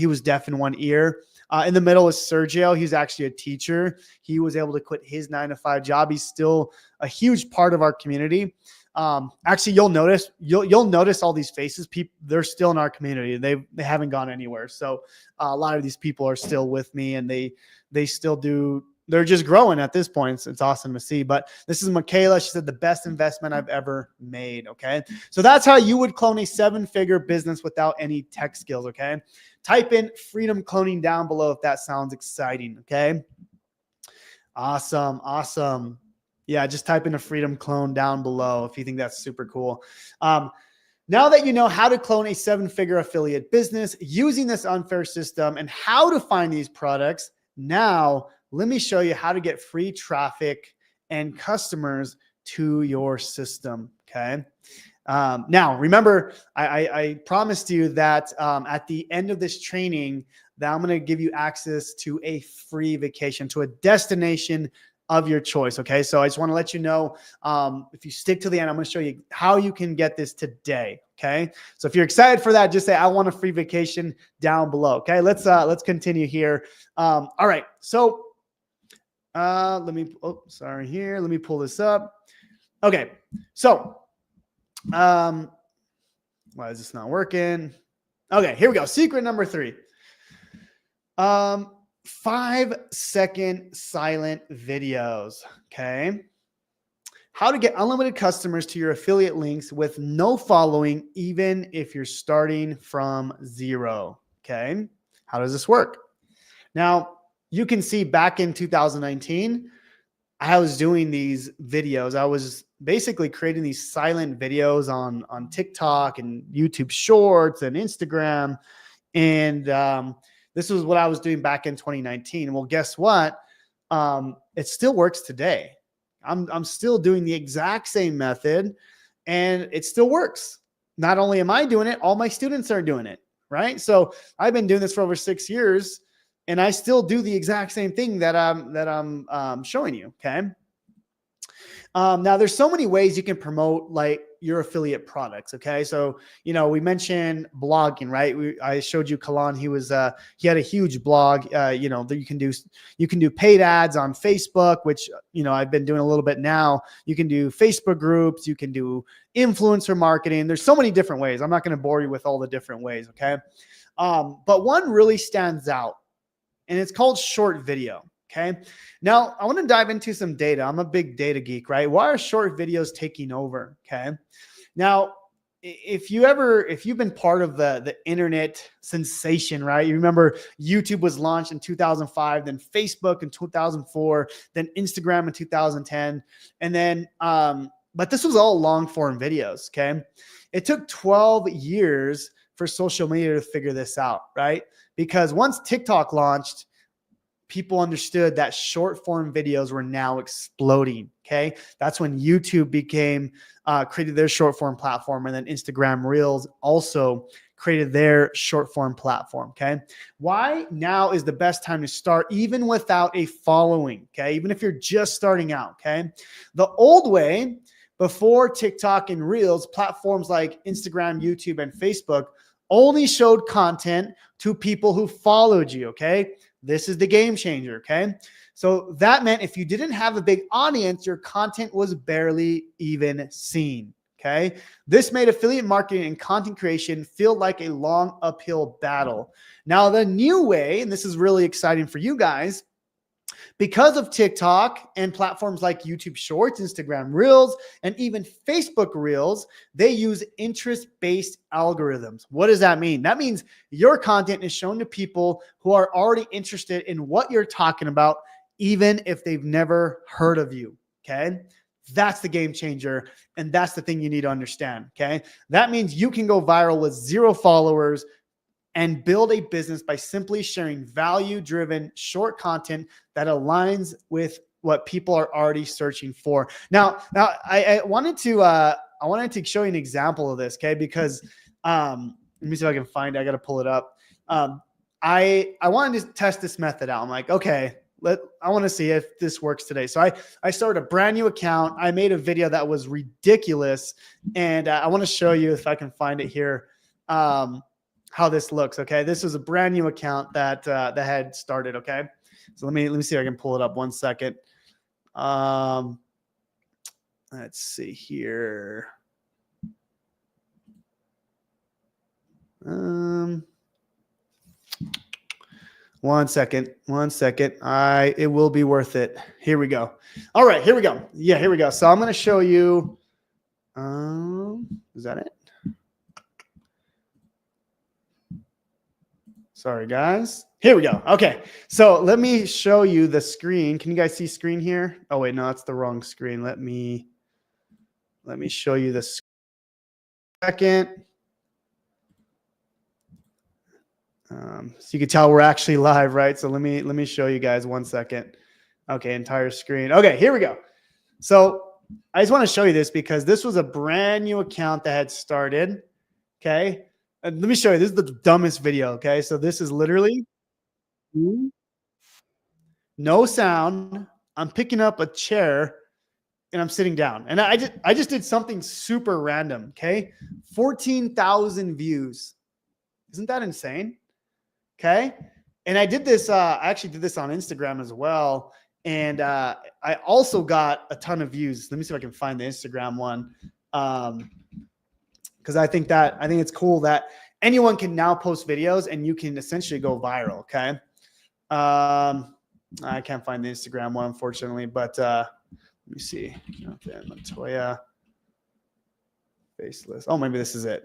was deaf in one ear. In the middle is Sergio. He's actually a teacher. He was able to quit his 9-to-5 job. He's still a huge part of our community. Actually, you'll notice all these faces. People, they're still in our community. They haven't gone anywhere. So a lot of these people are still with me, and they still do. They're just growing at this point. It's awesome to see. But this is Michaela. She said the best investment I've ever made. Okay. So that's how you would clone a 7-figure business without any tech skills. Okay. Type in Freedom Cloning down below if that sounds exciting. Okay. Awesome. Awesome. Yeah. Just type in a Freedom Clone down below if you think that's super cool. Now that you know how to clone a 7-figure affiliate business using this unfair system and how to find these products, now let me show you how to get free traffic and customers to your system. Okay. Now, remember, I promised you that at the end of this training, that I'm going to give you access to a free vacation to a destination of your choice. Okay. So I just want to let you know, if you stick to the end, I'm going to show you how you can get this today. Okay. So if you're excited for that, just say, I want a free vacation down below. Okay. Let's continue here. All right. So let me pull this up. Okay. So, why is this not working? Okay, here we go. Secret number 3. 5-second silent videos. Okay. How to get unlimited customers to your affiliate links with no following, even if you're starting from 0. Okay. How does this work? Now, you can see back in 2019, I was doing these videos. I was basically creating these silent videos on TikTok and YouTube Shorts and Instagram. And this was what I was doing back in 2019. Well, guess what? It still works today. I'm still doing the exact same method, and it still works. Not only am I doing it, all my students are doing it, right? So I've been doing this for over 6 years, and I still do the exact same thing that I'm showing you. Okay. Now there's so many ways you can promote like your affiliate products. Okay. So, we mentioned blogging, right? I showed you Kalan. He had a huge blog, that you can do paid ads on Facebook, which, I've been doing a little bit now. You can do Facebook groups. You can do influencer marketing. There's so many different ways. I'm not going to bore you with all the different ways. Okay. But one really stands out, and it's called short video. Okay. Now I want to dive into some data. I'm a big data geek, right? Why are short videos taking over? Okay. Now, if you've been part of the internet sensation, right? You remember YouTube was launched in 2005, then Facebook in 2004, then Instagram in 2010. And then, but this was all long form videos. Okay. It took 12 years for social media to figure this out, right? Because once TikTok launched, people understood that short form videos were now exploding. Okay. That's when YouTube created their short form platform. And then Instagram Reels also created their short form platform. Okay. Why now is the best time to start, even without a following. Okay. Even if you're just starting out. Okay. The old way, before TikTok and Reels, platforms like Instagram, YouTube, and Facebook only showed content to people who followed you. Okay. This is the game changer. Okay. So that meant if you didn't have a big audience, your content was barely even seen. Okay. This made affiliate marketing and content creation feel like a long uphill battle. Now, the new way, and this is really exciting for you guys, Because of TikTok and platforms like YouTube Shorts, Instagram Reels, and even Facebook Reels, they use interest-based algorithms. What does that mean? That means your content is shown to people who are already interested in what you're talking about, even if they've never heard of you. Okay. That's the game changer. And that's the thing you need to understand. Okay. That means you can go viral with 0 followers and build a business by simply sharing value-driven short content that aligns with what people are already searching for. Now I wanted to show you an example of this, okay? Because let me see if I can find it. I got to pull it up. I wanted to test this method out. I'm like, okay, I want to see if this works today. So I started a brand new account. I made a video that was ridiculous, and I want to show you if I can find it here. How this looks. Okay. This was a brand new account that had started. Okay. So let me see if I can pull it up 1 second. Let's see here. One second. It will be worth it. Here we go. All right, here we go. Yeah, here we go. So I'm going to show you, is that it? Sorry, guys. Here we go. Okay. So let me show you the screen. Can you guys see screen here? Oh, wait, no, that's the wrong screen. Let me show you this second. So you can tell we're actually live, right? So let me show you guys 1 second. Okay, entire screen. Okay, here we go. So I just want to show you this because this was a brand new account that had started. Okay. And let me show you. This is the dumbest video. Okay. So this is literally no sound. I'm picking up a chair and I'm sitting down. And I just did something super random. Okay. 14,000 views. Isn't that insane? Okay. And I did this. I actually did this on Instagram as well. And I also got a ton of views. Let me see if I can find the Instagram one. Because I think it's cool that anyone can now post videos and you can essentially go viral. Okay. I can't find the Instagram one, unfortunately, but let me see. Jonathan Montoya, faceless. Oh, maybe this is it.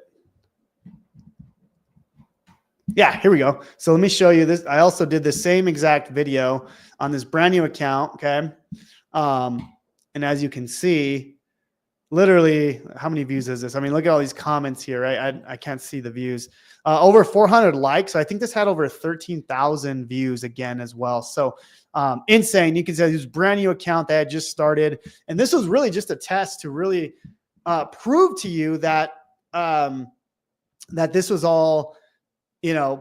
Yeah, here we go. So let me show you this. I also did the same exact video on this brand new account. Okay. And as you can see, literally, how many views is this? I mean, look at all these comments here, right? I can't see the views. Over 400 likes. So I think this had over 13,000 views again as well. So insane. You can see this brand new account that had just started. And this was really just a test to really prove to you that that this was all,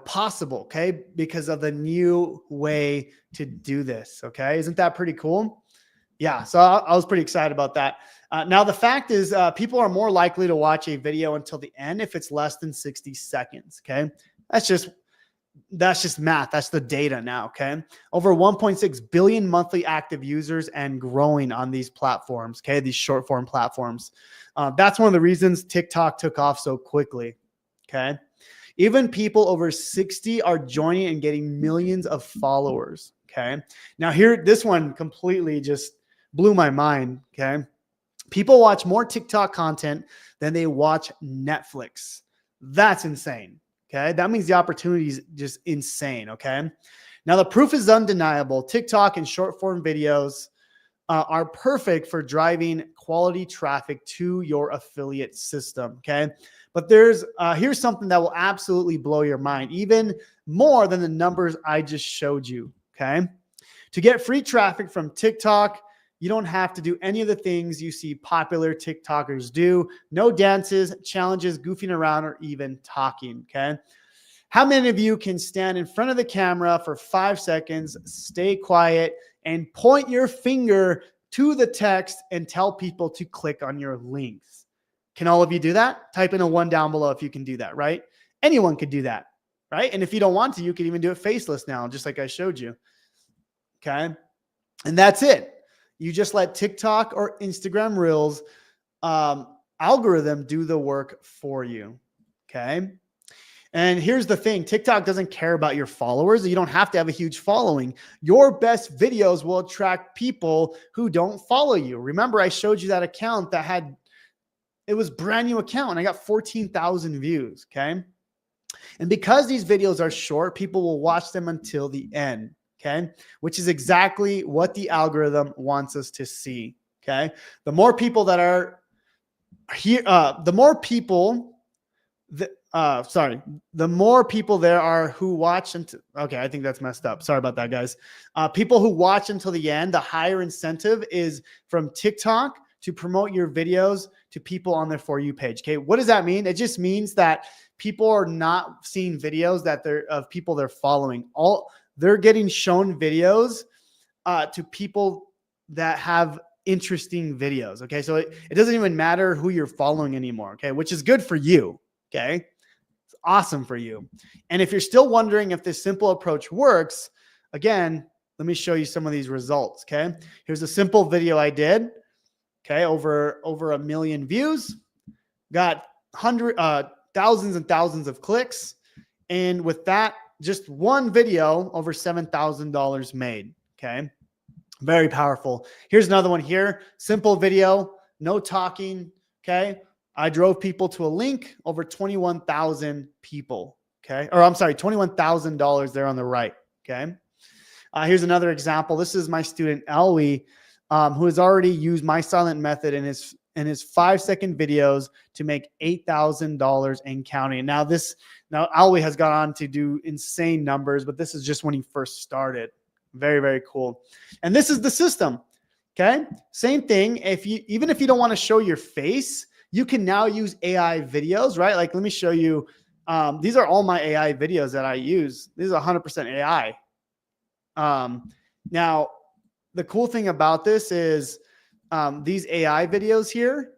possible. Okay. Because of the new way to do this. Okay. Isn't that pretty cool? Yeah. So I was pretty excited about that. Now, the fact is people are more likely to watch a video until the end if it's less than 60 seconds. Okay. That's just math. That's the data now. Okay. Over 1.6 billion monthly active users and growing on these platforms. Okay. These short form platforms. That's one of the reasons TikTok took off so quickly. Okay. Even people over 60 are joining and getting millions of followers. Okay. Now this one completely just blew my mind. Okay. People watch more TikTok content than they watch Netflix. That's insane. Okay. That means the opportunity is just insane. Okay. Now the proof is undeniable. TikTok and short form videos are perfect for driving quality traffic to your affiliate system. Okay. But here's something that will absolutely blow your mind, even more than the numbers I just showed you. Okay. To get free traffic from TikTok, you don't have to do any of the things you see popular TikTokers do. No dances, challenges, goofing around, or even talking. Okay. How many of you can stand in front of the camera for 5 seconds, stay quiet, and point your finger to the text and tell people to click on your links? Can all of you do that? Type in a 1 down below if you can do that, right? Anyone could do that, right? And if you don't want to, you can even do it faceless now, just like I showed you. Okay. And that's it. You just let TikTok or Instagram Reels algorithm do the work for you. Okay. And here's the thing, TikTok doesn't care about your followers. You don't have to have a huge following. Your best videos will attract people who don't follow you. Remember, I showed you that account that had, it was brand new account and I got 14,000 views, okay? And because these videos are short, people will watch them until the end, okay? Which is exactly what the algorithm wants us to see, okay? The more people that are here, the more people the more people there are who watch until, okay, I think that's messed up. Sorry about that, guys. People who watch until the end, the higher incentive is from TikTok to promote your videos to people on their For You page. Okay. What does that mean? It just means that people are not seeing videos that they're of people they're following. They're getting shown videos to people that have interesting videos. Okay. So it doesn't even matter who you're following anymore. Okay. Which is good for you. Okay. It's awesome for you. And if you're still wondering if this simple approach works, again, let me show you some of these results. Okay. Here's a simple video I did. Okay. Over 1 million views, got thousands and thousands of clicks. And with that, just one video, over $7,000 made. Okay. Very powerful. Here's another one here. Simple video, no talking. Okay. I drove people to a link, over 21,000 people. Okay. Or I'm sorry, $21,000 there on the right. Okay. Here's another example. This is my student, Elwie, who has already used my silent method in his 5-second videos to make $8,000 and counting. Now Elwie has gone on to do insane numbers, but this is just when he first started. Very, very cool. And this is the system. Okay. Same thing. Even if you don't want to show your face, you can now use AI videos, right? Like, let me show you. These are all my AI videos that I use. This is 100% AI. Now, the cool thing about this is these AI videos here,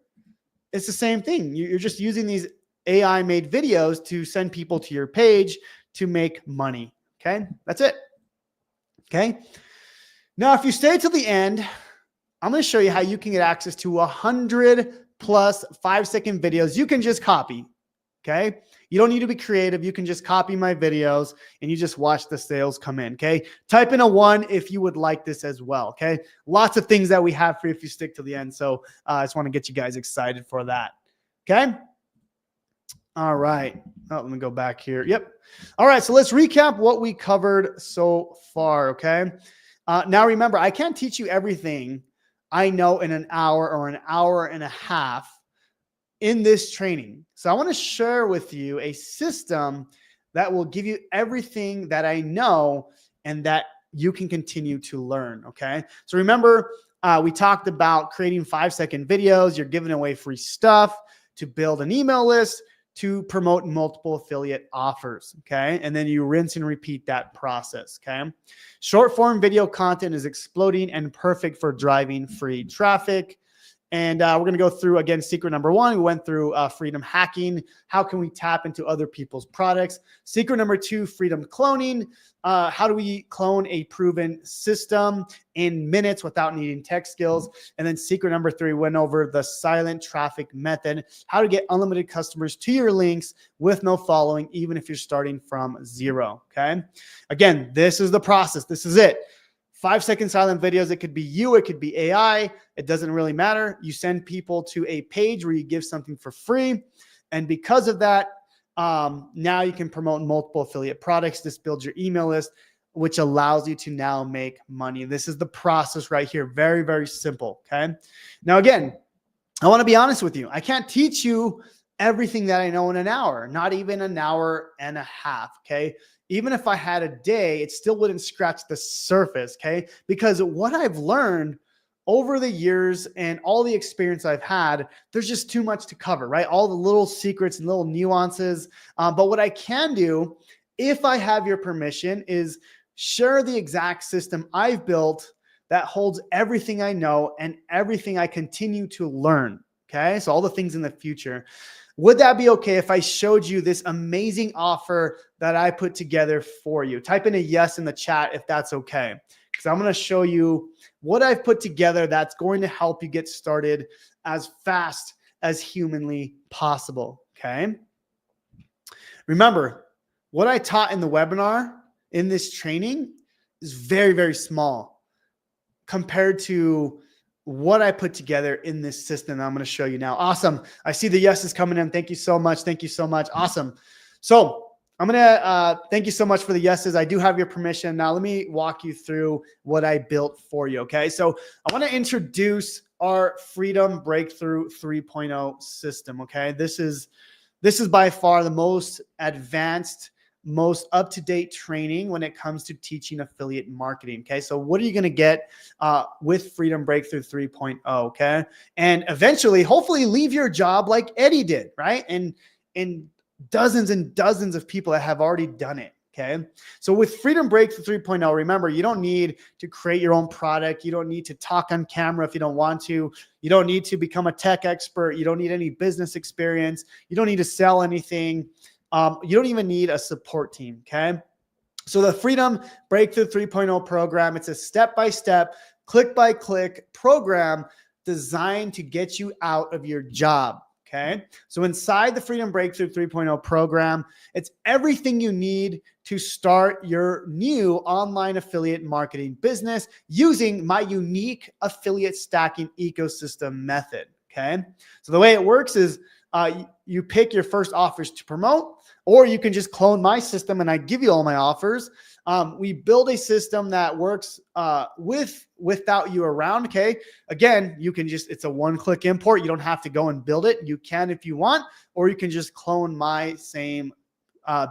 it's the same thing. You're just using these AI made videos to send people to your page to make money. Okay. That's it. Okay. Now, if you stay till the end, I'm going to show you how you can get access to 100+ 5-second videos you can just copy. Okay. You don't need to be creative. You can just copy my videos and you just watch the sales come in. Okay. Type in a 1 if you would like this as well. Okay. Lots of things that we have for you if you stick to the end. So I just want to get you guys excited for that. Okay. All right. Oh, let me go back here. Yep. All right. So let's recap what we covered so far. Okay. Now remember, I can't teach you everything I know in an hour or an hour and a half in this training. So I want to share with you a system that will give you everything that I know and that you can continue to learn. Okay. So remember, we talked about creating 5-second videos. You're giving away free stuff to build an email list, to promote multiple affiliate offers. Okay. And then you rinse and repeat that process. Okay. Short form video content is exploding and perfect for driving free traffic. And we're going to go through again, secret number 1. We went through freedom hacking. How can we tap into other people's products? Secret number 2, freedom cloning. How do we clone a proven system in minutes without needing tech skills? And then secret number 3, went over the silent traffic method, how to get unlimited customers to your links with no following, even if you're starting from 0. Okay. Again, this is the process. This is it. 5-second silent videos. It could be you, it could be AI. It doesn't really matter. You send people to a page where you give something for free. And because of that, now you can promote multiple affiliate products. This builds your email list, which allows you to now make money. This is the process right here. Very, very simple. Okay. Now, again, I want to be honest with you. I can't teach you everything that I know in an hour, not even an hour and a half. Okay. Even if I had a day, it still wouldn't scratch the surface. Okay. Because what I've learned over the years and all the experience I've had, there's just too much to cover, right? All the little secrets and little nuances. But what I can do, if I have your permission, is share the exact system I've built that holds everything I know and everything I continue to learn. Okay. So all the things in the future. Would that be okay if I showed you this amazing offer that I put together for you? Type in a yes in the chat if that's okay, because I'm going to show you what I've put together that's going to help you get started as fast as humanly possible. Okay. Remember, what I taught in the webinar in this training is very, very small compared to what I put together in this system that I'm going to show you now. Awesome. I see the yeses coming in. Thank you so much. Thank you so much. Awesome. So I'm going to thank you so much for the yeses. I do have your permission. Now let me walk you through what I built for you. Okay. So I want to introduce our Freedom Breakthrough 3.0 system. Okay. This is by far the most advanced, most up-to-date training when it comes to teaching affiliate marketing. Okay. So what are you going to get with Freedom Breakthrough 3.0? Okay. And eventually, hopefully leave your job like Eddie did, right? And dozens and dozens of people that have already done it. Okay. So with Freedom Breakthrough 3.0, remember, you don't need to create your own product. You don't need to talk on camera if you don't want to. You don't need to become a tech expert. You don't need any business experience. You don't need to sell anything. You don't even need a support team. Okay. So the Freedom Breakthrough 3.0 program, it's a step-by-step, click-by-click program designed to get you out of your job. Okay. So inside the Freedom Breakthrough 3.0 program, it's everything you need to start your new online affiliate marketing business using my unique affiliate stacking ecosystem method. Okay. So the way it works is you pick your first offers to promote, or you can just clone my system and I give you all my offers. We build a system that works without you around. Okay. Again, you can just, it's a one-click import. You don't have to go and build it. You can if you want, or you can just clone my same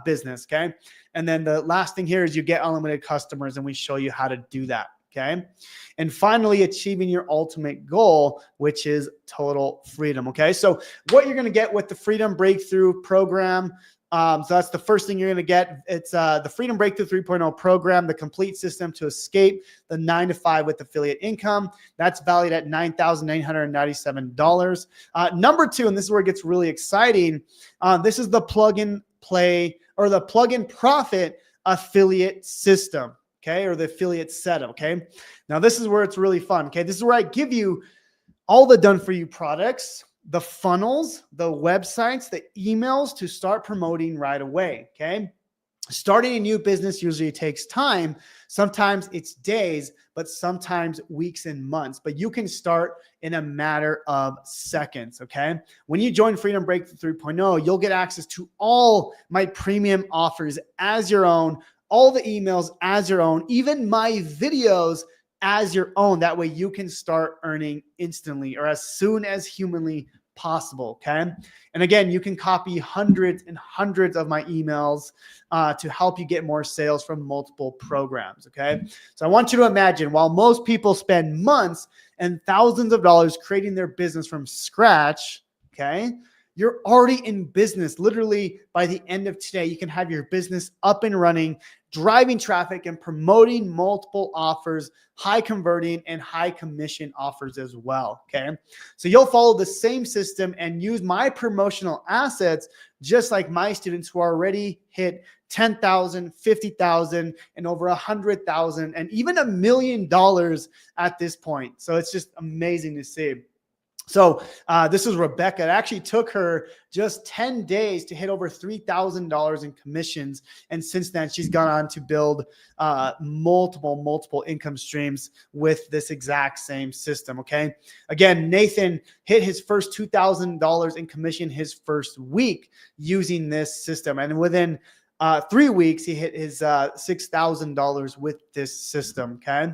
business. Okay. And then the last thing here is you get unlimited customers, and we show you how to do that. Okay. And finally, achieving your ultimate goal, which is total freedom. Okay. So what you're going to get with the Freedom Breakthrough program. So that's the first thing you're going to get. It's the Freedom Breakthrough 3.0 program, the complete system to escape the 9-to-5 with affiliate income. That's valued at $9,997. Number two, and this is where it gets really exciting. This is the plug and play, or the plug and profit affiliate system. Okay. Or the affiliate setup. Okay. Now this is where it's really fun. Okay. This is where I give you all the done for you products, the funnels, the websites, the emails to start promoting right away. Okay. Starting a new business usually takes time. Sometimes it's days, but sometimes weeks and months, but you can start in a matter of seconds. Okay. When you join Freedom Breakthrough 3.0, you'll get access to all my premium offers as your own, all the emails as your own, even my videos as your own. That way you can start earning instantly or as soon as humanly possible. Okay. And again, you can copy hundreds and hundreds of my emails to help you get more sales from multiple programs. Okay. So I want you to imagine, while most people spend months and thousands of dollars creating their business from scratch, okay, you're already in business. Literally by the end of today, you can have your business up and running, driving traffic and promoting multiple offers, high converting and high commission offers as well. Okay. So you'll follow the same system and use my promotional assets, just like my students who already hit 10,000, 50,000 and over 100,000 and even $1 million at this point. So it's just amazing to see. So this is Rebecca. It actually took her just 10 days to hit over $3,000 in commissions. And since then, she's gone on to build multiple income streams with this exact same system. Okay. Again, Nathan hit his first $2,000 in commission his first week using this system. And within 3 weeks, he hit his $6,000 with this system. Okay.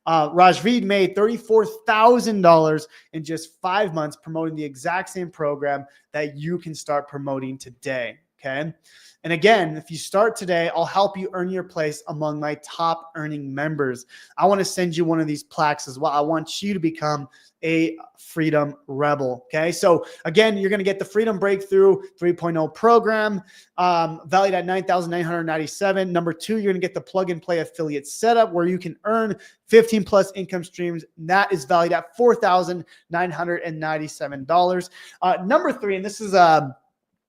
Rajveed made $34,000 in just 5 months promoting the exact same program that you can start promoting today. Okay. And again, if you start today, I'll help you earn your place among my top earning members. I want to send you one of these plaques as well. I want you to become a freedom rebel. Okay. So again, you're going to get the Freedom Breakthrough 3.0 program, valued at $9,997. Number two, you're going to get the plug and play affiliate setup where you can earn 15 plus income streams. That is valued at $4,997. Number three, and this is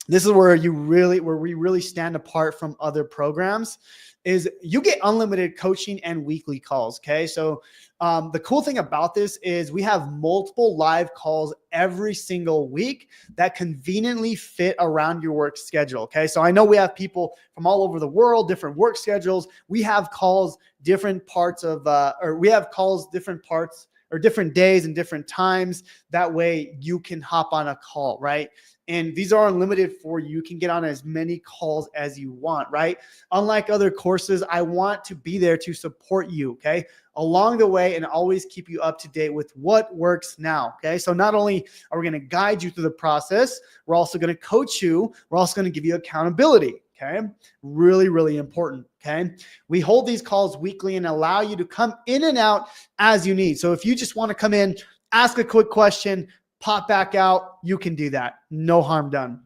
this is where we really stand apart from other programs, is you get unlimited coaching and weekly calls. Okay. So the cool thing about this is we have multiple live calls every single week that conveniently fit around your work schedule. Okay. So I know we have people from all over the world, different work schedules. We have calls different parts of, or we have calls different parts or different days and different times. That way you can hop on a call, right? And these are unlimited for you. You can get on as many calls as you want, right? Unlike other courses, I want to be there to support you, okay, along the way, and always keep you up to date with what works now, okay? So not only are we going to guide you through the process, we're also going to coach you. We're also going to give you accountability, okay? Really, really important, okay? We hold these calls weekly and allow you to come in and out as you need. So if you just want to come in, ask a quick question, pop back out, you can do that. No harm done.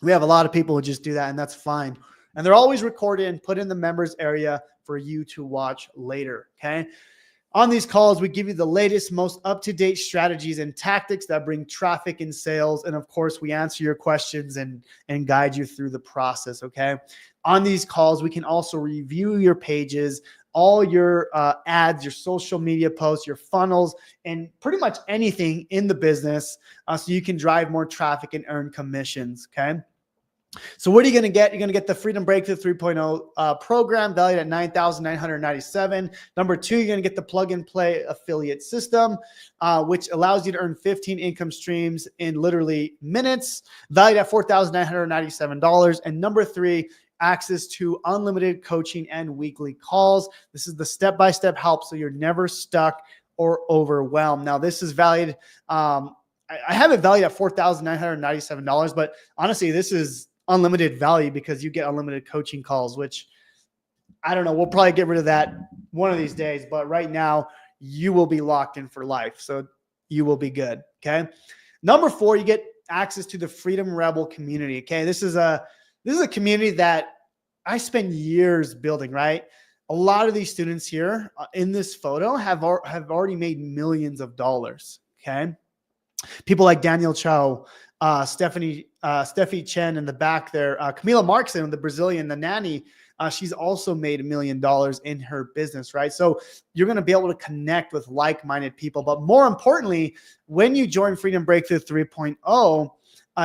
We have a lot of people who just do that, and that's fine. And they're always recorded and put in the members area for you to watch later, okay? On these calls, we give you the latest, most up-to-date strategies and tactics that bring traffic and sales. And of course, we answer your questions and guide you through the process, okay? On these calls, we can also review your pages, all your ads, your social media posts, your funnels, and pretty much anything in the business so you can drive more traffic and earn commissions, okay? So what are you going to get? You're going to get the Freedom Breakthrough 3.0 program valued at $9,997. Number two, you're going to get the plug and play affiliate system, which allows you to earn 15 income streams in literally minutes, valued at $4,997. And number three, access to unlimited coaching and weekly calls. This is the step-by-step help so you're never stuck or overwhelmed. Now, this is valued, I have it valued at $4,997, but honestly, this is unlimited value because you get unlimited coaching calls, which I don't know. We'll probably get rid of that one of these days, but right now you will be locked in for life. So you will be good. Okay. Number four, you get access to the Freedom Rebel community. Okay. This is a community that I spent years building, right? A lot of these students here in this photo have already made millions of dollars. Okay. People like Daniel Chow, Steffi Chen in the back there, Camila Markson, the Brazilian, the nanny, she's also made $1 million in her business, right? So you're going to be able to connect with like-minded people. But more importantly, when you join Freedom Breakthrough 3.0,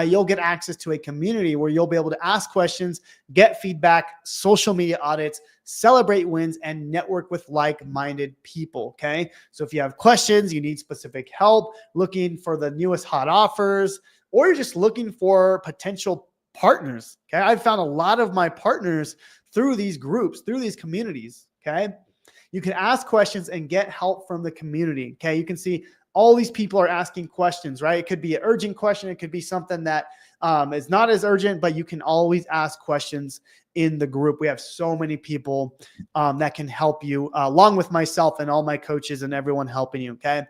you'll get access to a community where you'll be able to ask questions, get feedback, social media audits, celebrate wins, and network with like-minded people, okay? So if you have questions, you need specific help, looking for the newest hot offers, or you're just looking for potential partners, okay? I've found a lot of my partners through these groups, through these communities, okay? You can ask questions and get help from the community, okay? You can see all these people are asking questions, right? It could be an urgent question. It could be something that is not as urgent, but you can always ask questions in the group. We have so many people that can help you, along with myself and all my coaches and everyone helping you, okay?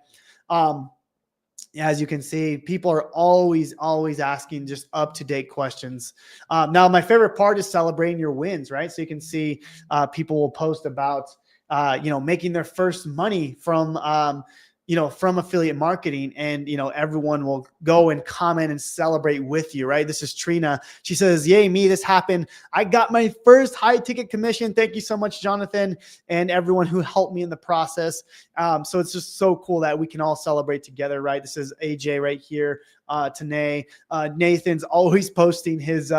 As you can see, people are always asking just up-to-date questions. Now, my favorite part is celebrating your wins, right? So you can see people will post about, making their first money from, from affiliate marketing, and, everyone will go and comment and celebrate with you, right? This is Trina. She says, yay, me, this happened. I got my first high ticket commission. Thank you so much, Jonathan, and everyone who helped me in the process. So it's just so cool that we can all celebrate together, right? This is AJ right here, Tanae. Nathan's always posting his,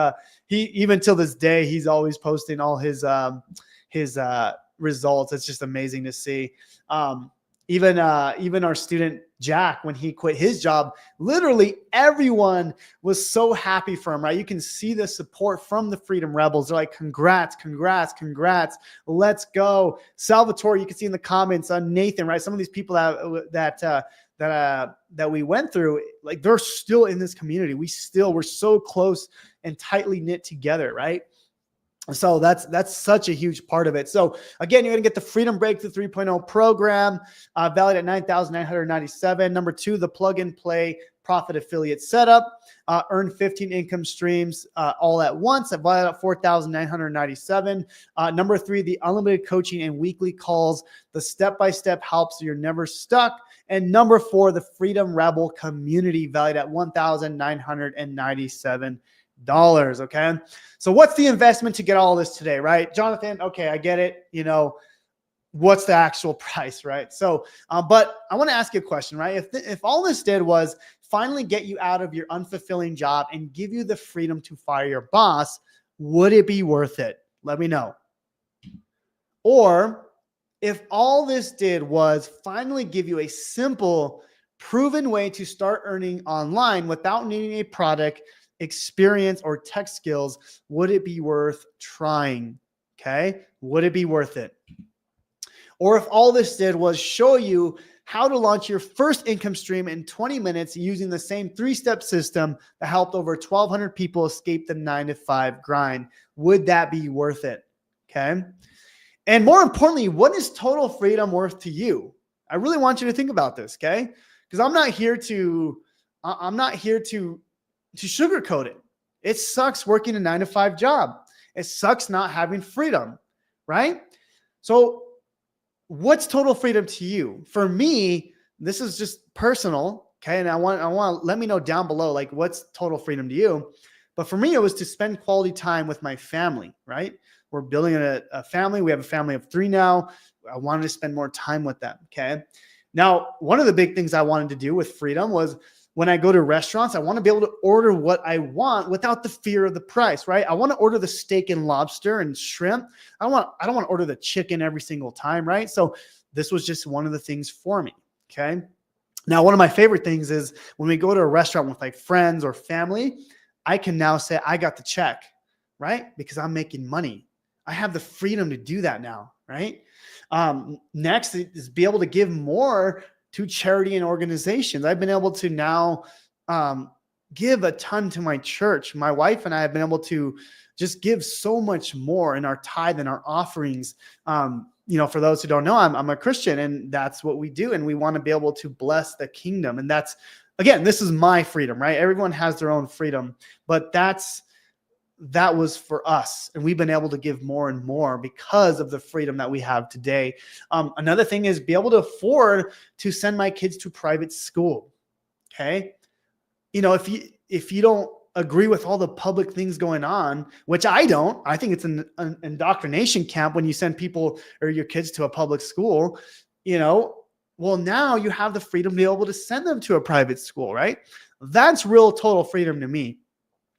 even till this day, he's always posting all his results. It's just amazing to see. Even our student Jack, when he quit his job, literally everyone was so happy for him, right? You can see the support from the Freedom Rebels. They're like, congrats, congrats, congrats. Let's go. Salvatore, you can see in the comments on Nathan, right? Some of these people that we went through, like, they're still in this community. We're so close and tightly knit together, right? So that's such a huge part of it. So again, you're going to get the Freedom Breakthrough 3.0 program, valued at $9,997. Number two, the plug and play profit affiliate setup, earn 15 income streams all at once, valued at $4,997. Number three, the unlimited coaching and weekly calls, the step-by-step help so you're never stuck. And number four, the Freedom Rebel community, valued at $1,997. Okay. So what's the investment to get all this today, right? Jonathan, okay, I get it. What's the actual price, right? So, but I want to ask you a question, right? If all this did was finally get you out of your unfulfilling job and give you the freedom to fire your boss, would it be worth it? Let me know. Or if all this did was finally give you a simple, proven way to start earning online without needing a product, experience, or tech skills, would it be worth trying? Okay. Would it be worth it? Or if all this did was show you how to launch your first income stream in 20 minutes using the same 3-step system that helped over 1,200 people escape the 9-to-5 grind, would that be worth it? Okay. And more importantly, what is total freedom worth to you? I really want you to think about this. Okay. Because I'm not here to sugarcoat it. It sucks working a 9-to-5 job. It sucks not having freedom, right? So what's total freedom to you? For me, this is just personal. Okay. And I want to let me know down below, like, what's total freedom to you? But for me, it was to spend quality time with my family, right? We're building a family. We have a family of 3 now. I wanted to spend more time with them. Okay. Now, one of the big things I wanted to do with freedom was when I go to restaurants, I want to be able to order what I want without the fear of the price, right? I want to order the steak and lobster and shrimp. I don't want to order the chicken every single time, right? So this was just one of the things for me. Okay. Now, one of my favorite things is when we go to a restaurant with like friends or family, I can now say I got the check, right? Because I'm making money. I have the freedom to do that now, right? Next is be able to give more to charity and organizations. I've been able to now give a ton to my church. My wife and I have been able to just give so much more in our tithe and our offerings. For those who don't know, I'm a Christian, and that's what we do. And we want to be able to bless the kingdom. And that's, again, this is my freedom, right? Everyone has their own freedom, but that was for us. And we've been able to give more and more because of the freedom that we have today. Another thing is be able to afford to send my kids to private school. Okay. If you don't agree with all the public things going on, which I don't, I think it's an indoctrination camp when you send people or your kids to a public school, well, now you have the freedom to be able to send them to a private school, right? That's real total freedom to me.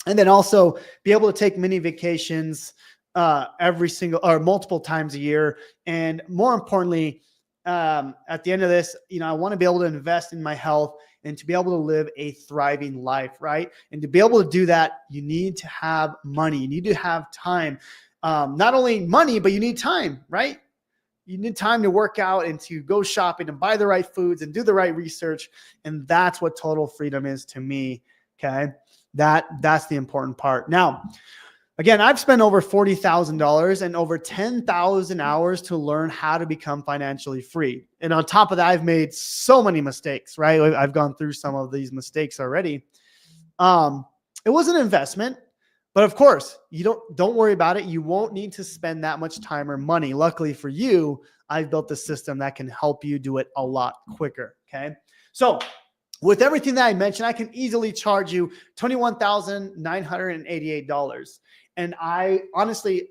And then also be able to take mini vacations every single or multiple times a year. And more importantly, at the end of this, I want to be able to invest in my health and to be able to live a thriving life, right? And to be able to do that, you need to have money. You need to have time. Not only money, but you need time, right? You need time to work out and to go shopping and buy the right foods and do the right research. And that's what total freedom is to me. Okay. That's the important part. Now, again, I've spent over $40,000 and over 10,000 hours to learn how to become financially free. And on top of that, I've made so many mistakes, right? I've gone through some of these mistakes already. It was an investment, but of course, don't worry about it. You won't need to spend that much time or money. Luckily for you, I've built a system that can help you do it a lot quicker. Okay. So with everything that I mentioned, I can easily charge you $21,988. And I honestly,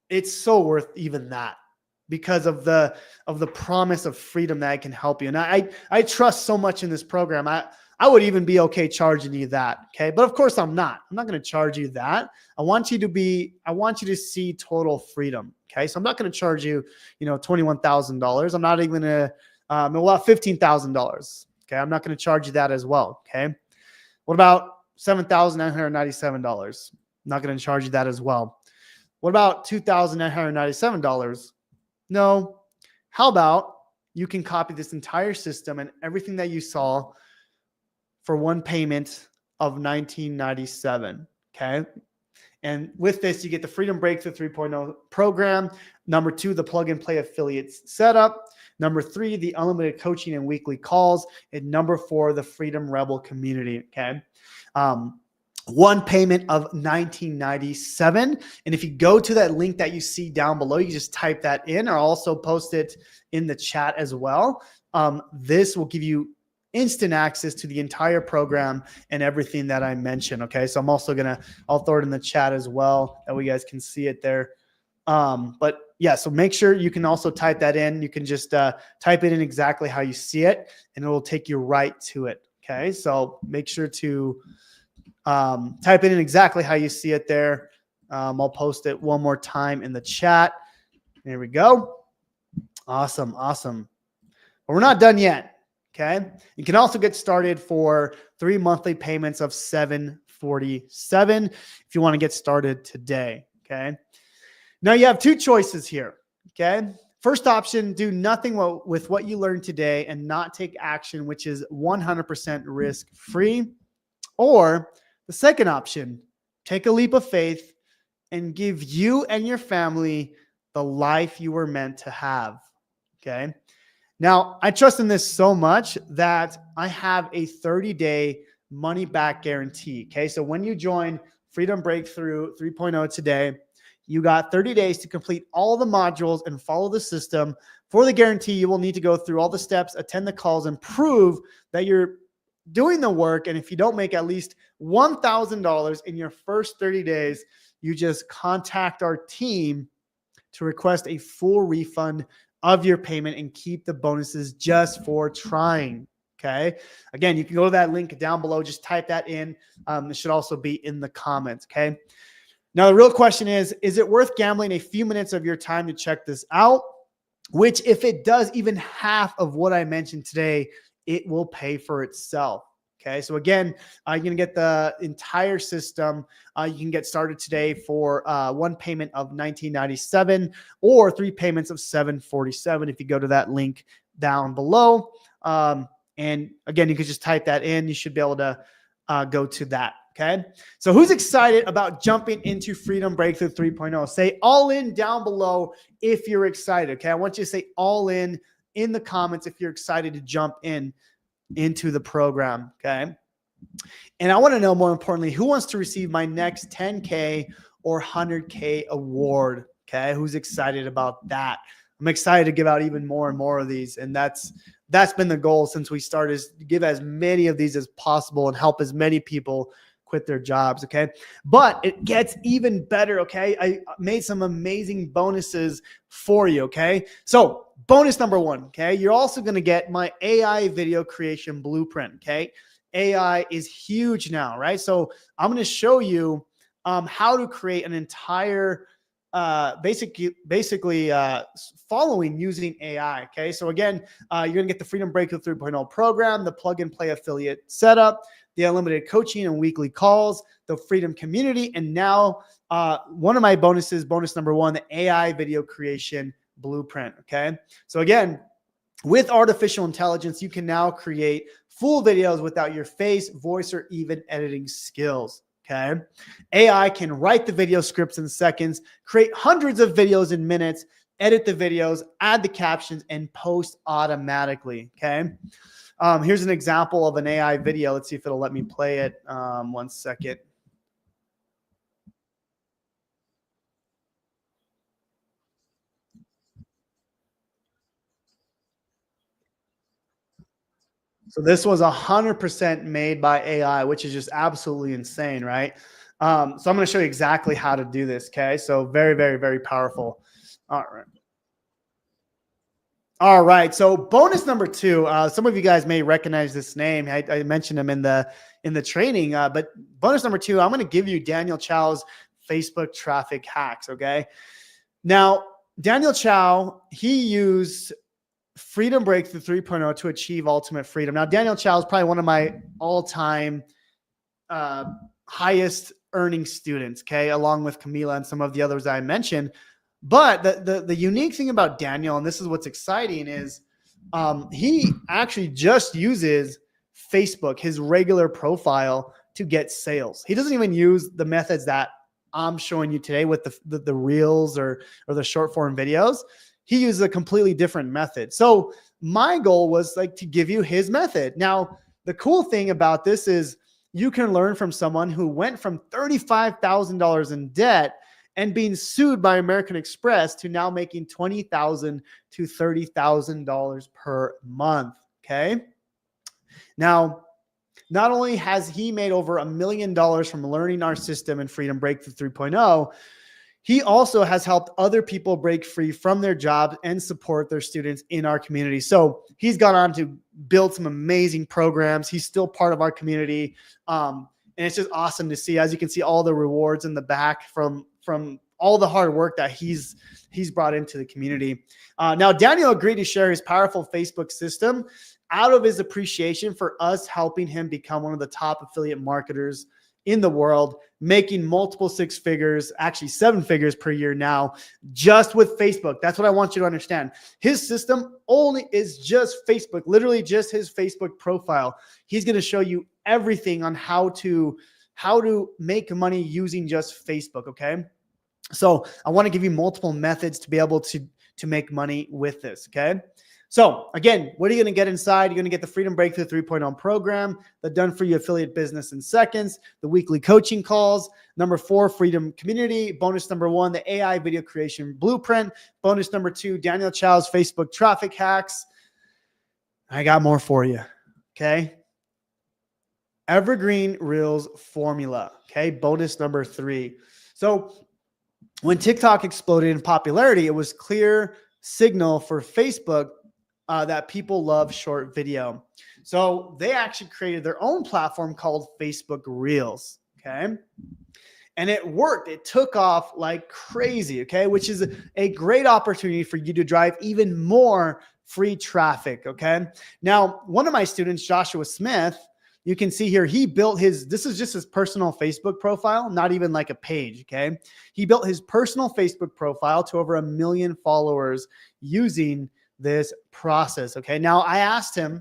it's so worth even that because of the promise of freedom that I can help you. And I trust so much in this program. I would even be okay charging you that. Okay. But of course I'm not going to charge you that. I want you to see total freedom. Okay. So I'm not going to charge you, $21,000. I'm not even going to, $15,000. Okay. I'm not going to charge you that as well. Okay. What about $7,997? Not going to charge you that as well. What about $2,997? No. How about you can copy this entire system and everything that you saw for one payment of $19.97. Okay. And with this, you get the Freedom Breakthrough 3.0 program. Number 2, the plug and play affiliates setup. Number 3, the unlimited coaching and weekly calls. And number 4, the Freedom Rebel community. Okay. One payment of $19.97. And if you go to that link that you see down below, you just type that in, or also post it in the chat as well. This will give you instant access to the entire program and everything that I mentioned. Okay. So I'm also I'll throw it in the chat as well that we guys can see it there. But yeah, so make sure you can also type that in. You can just type it in exactly how you see it, and it will take you right to it. Okay. So make sure to type it in exactly how you see it there. I'll post it one more time in the chat. There we go. Awesome. Awesome. But we're not done yet. Okay. You can also get started for 3 monthly payments of $747 if you want to get started today. Okay. Now you have 2 choices here. Okay. First option, do nothing with what you learned today and not take action, which is 100% risk free. Or the second option, take a leap of faith and give you and your family the life you were meant to have. Okay. Now, I trust in this so much that I have a 30-day money back guarantee. Okay. So when you join Freedom Breakthrough 3.0 today, you got 30 days to complete all the modules and follow the system. For the guarantee, you will need to go through all the steps, attend the calls, and prove that you're doing the work. And if you don't make at least $1,000 in your first 30 days, you just contact our team to request a full refund of your payment and keep the bonuses just for trying. Okay. Again, you can go to that link down below. Just type that in. It should also be in the comments. Okay. Now, the real question is it worth gambling a few minutes of your time to check this out? Which, if it does even half of what I mentioned today, it will pay for itself. Okay. So again, you're going to get the entire system. You can get started today for 1 payment of $19.97 or 3 payments of $747 if you go to that link down below. And again, you can just type that in. You should be able to go to that. Okay. So who's excited about jumping into Freedom Breakthrough 3.0? Say all in down below if you're excited. Okay. I want you to say all in the comments if you're excited to jump into the program. Okay. And I want to know, more importantly, who wants to receive my next 10K or 100K award? Okay. Who's excited about that? I'm excited to give out even more and more of these. And that's been the goal since we started, is to give as many of these as possible and help as many people quit their jobs. Okay. But it gets even better. Okay. I made some amazing bonuses for you. Okay. So bonus number 1. Okay. You're also going to get my AI video creation blueprint. Okay. AI is huge now, right? So I'm going to show you how to create an entire basically following using AI. Okay. So again, you're going to get the Freedom Breakthrough 3.0 program, the plug and play affiliate setup, the unlimited coaching and weekly calls, the Freedom community, and now one of my bonuses, bonus number 1, the AI video creation blueprint. Okay. So again, with artificial intelligence, you can now create full videos without your face, voice, or even editing skills. Okay. AI can write the video scripts in seconds, create hundreds of videos in minutes, edit the videos, add the captions, and post automatically. Okay. Here's an example of an AI video. Let's see if it'll let me play it. 1 second. So this was 100% made by AI, which is just absolutely insane, right? So I'm going to show you exactly how to do this. Okay. So very, very, very powerful. All right. All right. So bonus number 2, some of you guys may recognize this name. I mentioned him in the training, but bonus number 2, I'm going to give you Daniel Chow's Facebook traffic hacks. Okay. Now, Daniel Chow, he used Freedom Breakthrough 3.0 to achieve ultimate freedom. Now, Daniel Chow is probably one of my all-time highest earning students, okay, along with Camila and some of the others I mentioned. But the unique thing about Daniel, and this is what's exciting, is he actually just uses Facebook, his regular profile, to get sales. He doesn't even use the methods that I'm showing you today with the reels or the short form videos. He uses a completely different method. So my goal was like to give you his method. Now, the cool thing about this is you can learn from someone who went from $35,000 in debt and being sued by American Express to now making $20,000 to $30,000 per month. Okay. Now, not only has he made over $1 million from learning our system and Freedom Breakthrough 3.0, he also has helped other people break free from their jobs and support their students in our community. So he's gone on to build some amazing programs. He's still part of our community. And it's just awesome to see, as you can see, all the rewards in the back from all the hard work that he's brought into the community. Now, Daniel agreed to share his powerful Facebook system out of his appreciation for us helping him become one of the top affiliate marketers in the world, making multiple six figures, actually 7 figures per year now, just with Facebook. That's what I want you to understand. His system only is just Facebook, literally just his Facebook profile. He's going to show you everything on how to make money using just Facebook. Okay. So I want to give you multiple methods to be able to make money with this. Okay. So again, what are you going to get inside? You're going to get the Freedom Breakthrough 3.0 program, the Done For You Affiliate Business in Seconds, the weekly coaching calls, number 4, Freedom Community, bonus number 1, the AI video creation blueprint, bonus number 2, Daniel Chow's Facebook traffic hacks. I got more for you. Okay. Evergreen Reels formula. Okay. Bonus number 3. So when TikTok exploded in popularity, it was clear signal for Facebook that people love short video. So they actually created their own platform called Facebook Reels. Okay. And it worked. It took off like crazy. Okay. Which is a great opportunity for you to drive even more free traffic. Okay. Now, one of my students, Joshua Smith, you can see here, he built this is just his personal Facebook profile, not even like a page. Okay. He built his personal Facebook profile to over 1 million followers using this process. Okay. Now I asked him,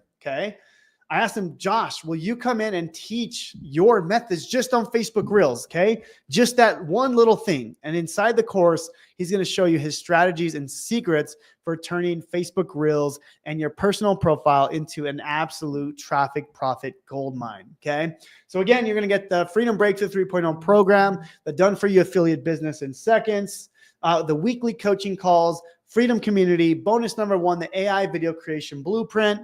Josh, will you come in and teach your methods just on Facebook Reels? Okay. Just that one little thing. And inside the course, he's going to show you his strategies and secrets for turning Facebook Reels and your personal profile into an absolute traffic profit goldmine. Okay. So again, you're going to get the Freedom Breakthrough 3.0 program, the Done For You Affiliate Business in Seconds, the weekly coaching calls, Freedom Community, bonus number 1, the AI video creation blueprint,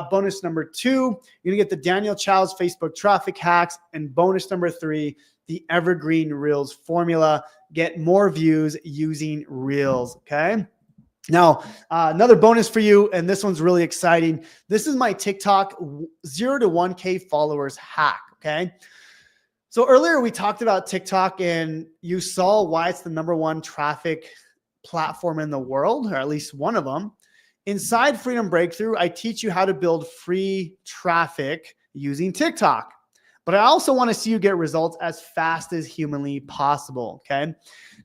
bonus number 2, you're going to get the Daniel Chow's Facebook traffic hacks, and bonus number 3, the Evergreen Reels formula. Get more views using Reels. Okay. Now, another bonus for you, and this one's really exciting. This is my TikTok 0 to 1K followers hack. Okay. So earlier we talked about TikTok, and you saw why it's the number 1 traffic platform in the world, or at least one of them. Inside Freedom Breakthrough, I teach you how to build free traffic using TikTok. But I also want to see you get results as fast as humanly possible. Okay.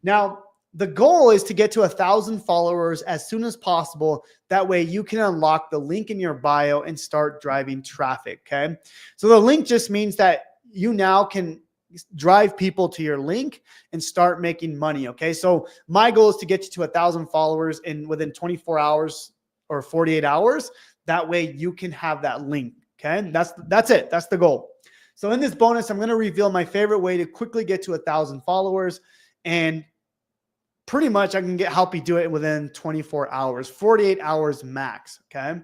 Now, the goal is to get to 1,000 followers as soon as possible. That way you can unlock the link in your bio and start driving traffic. Okay. So the link just means that you now can drive people to your link and start making money. Okay. So my goal is to get you to 1,000 followers within 24 hours or 48 hours. That way you can have that link. Okay. That's it. That's the goal. So in this bonus, I'm going to reveal my favorite way to quickly get to 1,000 followers, and pretty much I can help you do it within 24 hours, 48 hours max. Okay.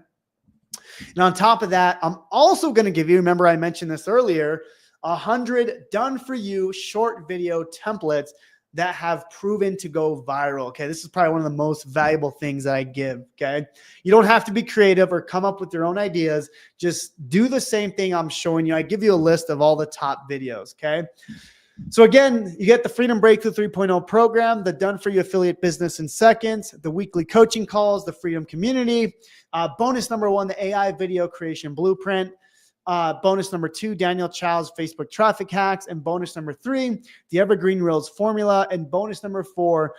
And on top of that, I'm also going to give you, remember I mentioned this earlier, 100 done for you short video templates that have proven to go viral. Okay. This is probably one of the most valuable things that I give. Okay. You don't have to be creative or come up with your own ideas. Just do the same thing I'm showing you. I give you a list of all the top videos. Okay. So again, you get the Freedom Breakthrough 3.0 program, the Done For You Affiliate Business in Seconds, the weekly coaching calls, the Freedom Community, bonus number 1, the AI video creation blueprint, bonus number 2, Daniel Chow's Facebook traffic hacks, and bonus number 3, the Evergreen Reels formula, and bonus number 4,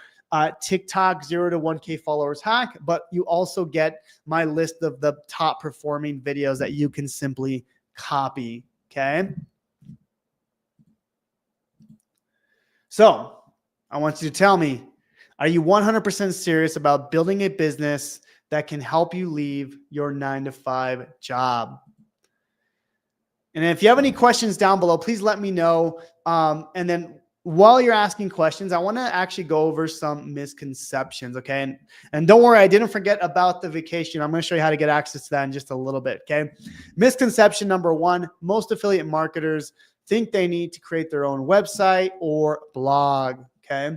TikTok 0 to 1K followers hack. But you also get my list of the top performing videos that you can simply copy. Okay. So I want you to tell me, are you 100% serious about building a business that can help you leave your 9-to-5 job? And if you have any questions down below, please let me know. And then while you're asking questions, I want to actually go over some misconceptions. Okay. And don't worry, I didn't forget about the vacation. I'm going to show you how to get access to that in just a little bit. Okay. Misconception number one, most affiliate marketers think they need to create their own website or blog. Okay.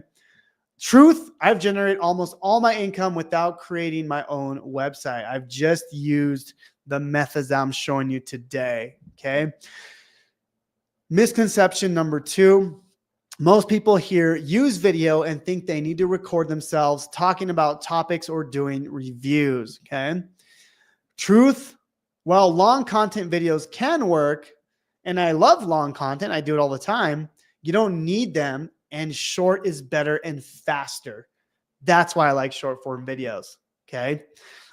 Truth, I've generated almost all my income without creating my own website. I've just used the methods that I'm showing you today. Okay. Misconception number two, most people here use video and think they need to record themselves talking about topics or doing reviews. Okay. Truth, well, long content videos can work, and I love long content. I do it all the time. You don't need them, and short is better and faster. That's why I like short form videos. Okay.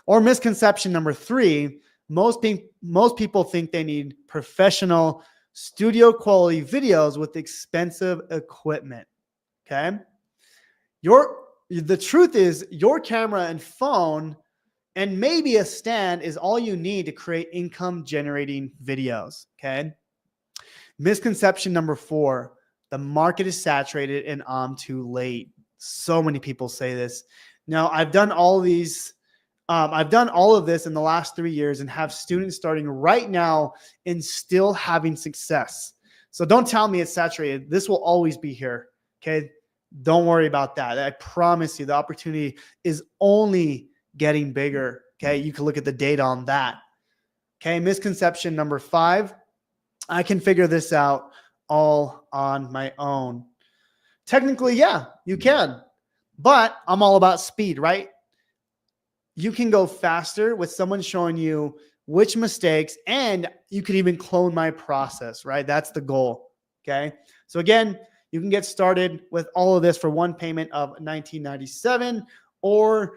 Or misconception number three, most people think they need professional studio quality videos with expensive equipment. Okay. The truth is your camera and phone and maybe a stand is all you need to create income generating videos. Okay. Misconception number four, the market is saturated and I'm too late. So many people say this. Now, I've done all of this in the last 3 years and have students starting right now and still having success. So don't tell me it's saturated. This will always be here. Okay. Don't worry about that. I promise you the opportunity is only getting bigger. Okay. You can look at the data on that. Okay. Misconception number five, I can figure this out all on my own. Technically, yeah, you can, but I'm all about speed, right? You can go faster with someone showing you which mistakes, and you could even clone my process, right? That's the goal. Okay. So again, you can get started with all of this for one payment of $19.97, or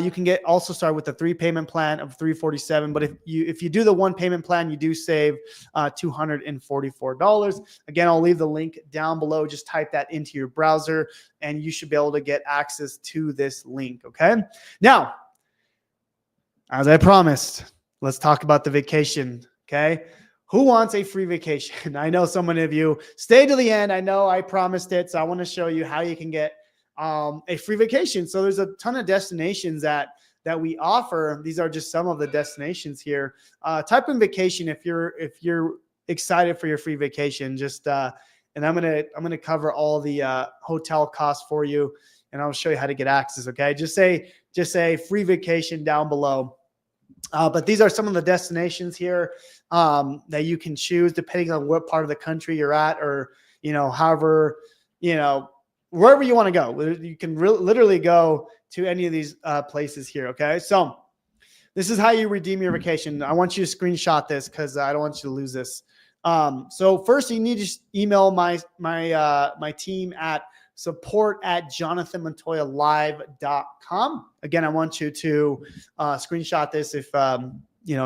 you can also start with the 3-payment plan of $347. But if you do the 1 payment plan, you do save $244. Again, I'll leave the link down below. Just type that into your browser and you should be able to get access to this link. Okay. Now, as I promised, let's talk about the vacation. Okay. Who wants a free vacation? I know so many of you stay to the end. I know I promised it. So I want to show you how you can get a free vacation. So there's a ton of destinations that we offer. These are just some of the destinations here. Type in vacation if you're excited for your free vacation. Just and I'm gonna cover all the hotel costs for you, and I'll show you how to get access. Okay, just say free vacation down below. But these are some of the destinations here that you can choose depending on what part of the country you're at, or however wherever you want to go. You can literally go to any of these places here. Okay. So this is how you redeem your vacation. I want you to screenshot this because I don't want you to lose this. So first you need to email my team at support@jonathanmontoyalive.com. Again, I want you to screenshot this if,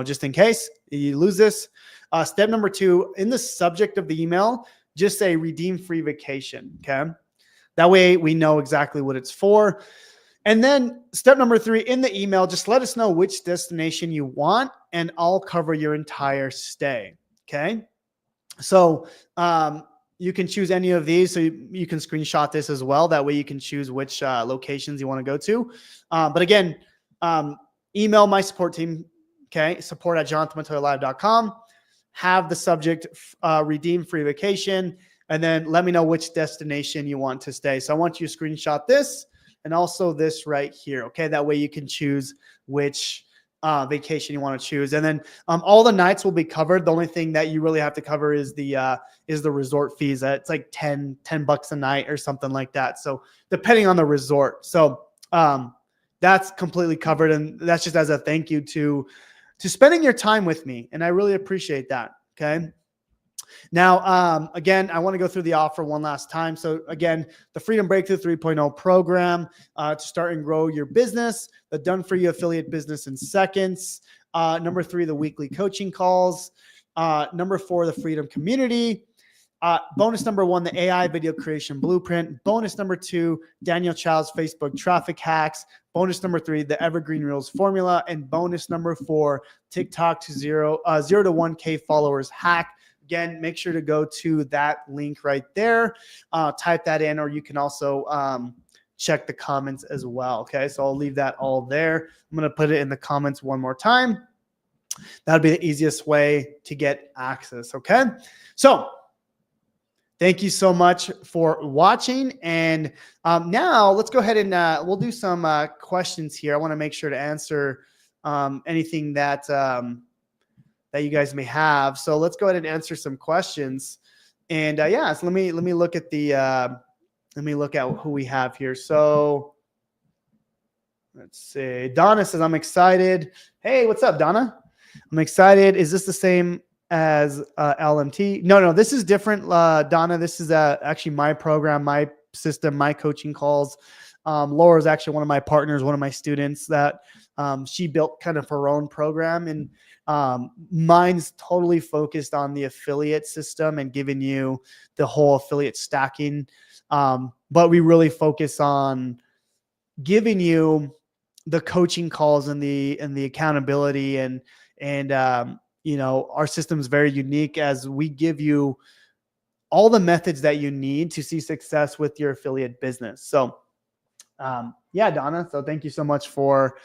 just in case you lose this. Step number 2, in the subject of the email, just say redeem free vacation. Okay. That way we know exactly what it's for. And then step number 3, in the email, just let us know which destination you want and I'll cover your entire stay. Okay. So, you can choose any of these. So you can screenshot this as well. That way you can choose which locations you want to go to. But again, email my support team. Okay. support@jonathanmontoyalive.com. Have the subject redeem free vacation. And then let me know which destination you want to stay. So I want you to screenshot this and also this right here. Okay. That way you can choose which vacation you want to choose. And then all the nights will be covered. The only thing that you really have to cover is the resort fees. It's like $10 a night or something like that. So depending on the resort. So that's completely covered. And that's just as a thank you to spending your time with me. And I really appreciate that. Okay. Now, again, I want to go through the offer one last time. So again, the Freedom Breakthrough 3.0 program to start and grow your business, the Done For You affiliate business in seconds. Number 3, the weekly coaching calls. Number 4, the Freedom Community. Bonus number 1, the AI video creation blueprint. Bonus number 2, Daniel Child's Facebook traffic hacks. Bonus number 3, the Evergreen Reels formula. And bonus number 4, TikTok to 0 to 1K followers hack. again, make sure to go to that link right there, type that in, or you can also check the comments as well. Okay, so I'll leave that all there. I'm going to put it in the comments one more time. That'd be the easiest way to get access. Okay, so thank you so much for watching. And now let's go ahead and we'll do some questions here. I want to make sure to answer anything that that you guys may have. So let's go ahead and answer some questions. And yeah, so let me look at the let me look at who we have here. So let's see. Donna says, I'm excited. Hey, what's up, Donna? I'm excited. Is this the same as LMT? No, this is different, Donna. This is actually my program, my system, my coaching calls. Laura is actually one of my partners, one of my students that she built kind of her own program, and mine's totally focused on the affiliate system and giving you the whole affiliate stacking. But we really focus on giving you the coaching calls and the accountability and you know, our system is very unique as we give you all the methods that you need to see success with your affiliate business. So yeah, Donna. So thank you so much for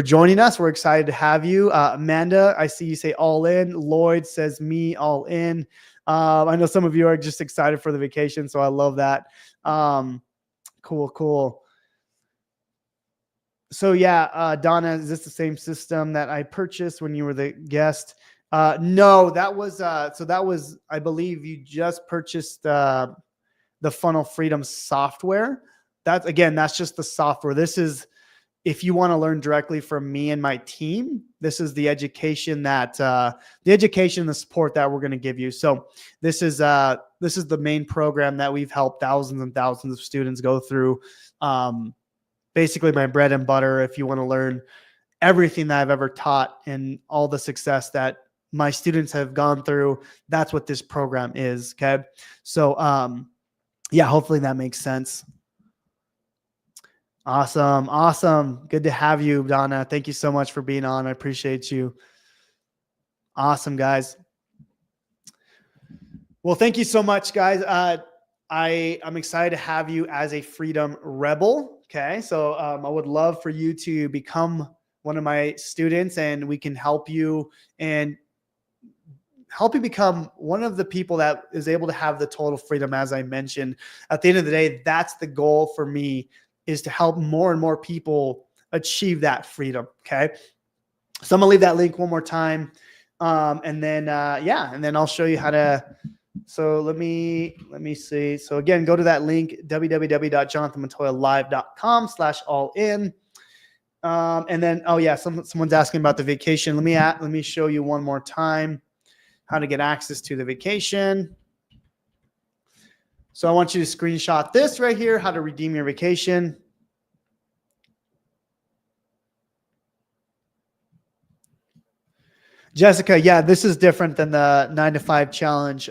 joining us. We're excited to have you. Amanda, I see you say all in. Lloyd says me all in. I know some of you are just excited for the vacation, so I love that. Cool. So yeah, Donna, is this the same system that I purchased when you were the guest? No, that was I believe you just purchased the Funnel Freedom software. That's just the software. This is, if you want to learn directly from me and my team, this is the education that the support that we're going to give you. So this is the main program that we've helped thousands and thousands of students go through. Basically my bread and butter. If you want to learn everything that I've ever taught and all the success that my students have gone through, that's what this program is. Okay. So, yeah, hopefully that makes sense. Awesome. Good to have you, Donna. Thank you so much for being on. I appreciate you. Awesome, guys. Well, thank you so much, guys. I'm excited to have you as a Freedom Rebel. Okay. So I would love for you to become one of my students, and we can help you become one of the people that is able to have the total freedom. As I mentioned, at the end of the day, that's the goal for me, is to help more and more people achieve that freedom. Okay. So I'm gonna leave that link one more time. And then I'll show you how to, so let me see. So again, go to that link, www.jonathanmontoyalive.com/all-in. And then, oh yeah, someone's asking about the vacation. Let me show you one more time how to get access to the vacation. So I want you to screenshot this right here, how to redeem your vacation. Jessica, yeah, this is different than the 9-to-5 challenge.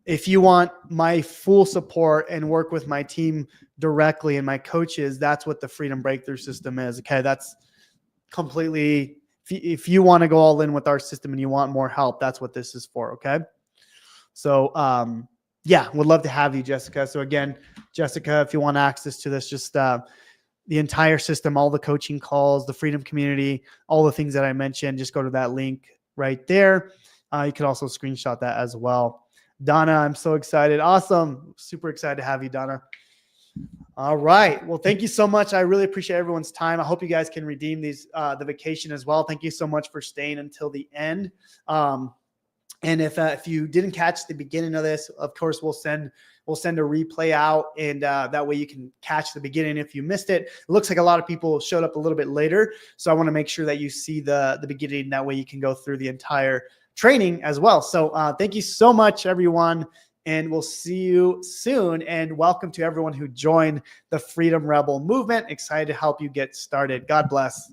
If you want my full support and work with my team directly and my coaches, that's what the Freedom Breakthrough System is. Okay, that's completely, if you want to go all in with our system and you want more help, that's what this is for. Okay. So, yeah, would love to have you, Jessica. So again, Jessica, if you want access to this, just the entire system, all the coaching calls, the Freedom Community, all the things that I mentioned, just go to that link right there. You can also screenshot that as well. Donna, I'm so excited. Awesome. Super excited to have you, Donna. All right. Well, thank you so much. I really appreciate everyone's time. I hope you guys can redeem these, the vacation as well. Thank you so much for staying until the end. And if you didn't catch the beginning of this, of course, we'll send a replay out, and that way you can catch the beginning if you missed it. It looks like a lot of people showed up a little bit later, so I want to make sure that you see the beginning. That way you can go through the entire training as well. So thank you so much, everyone, and we'll see you soon. And welcome to everyone who joined the Freedom Rebel movement. Excited to help you get started. God bless.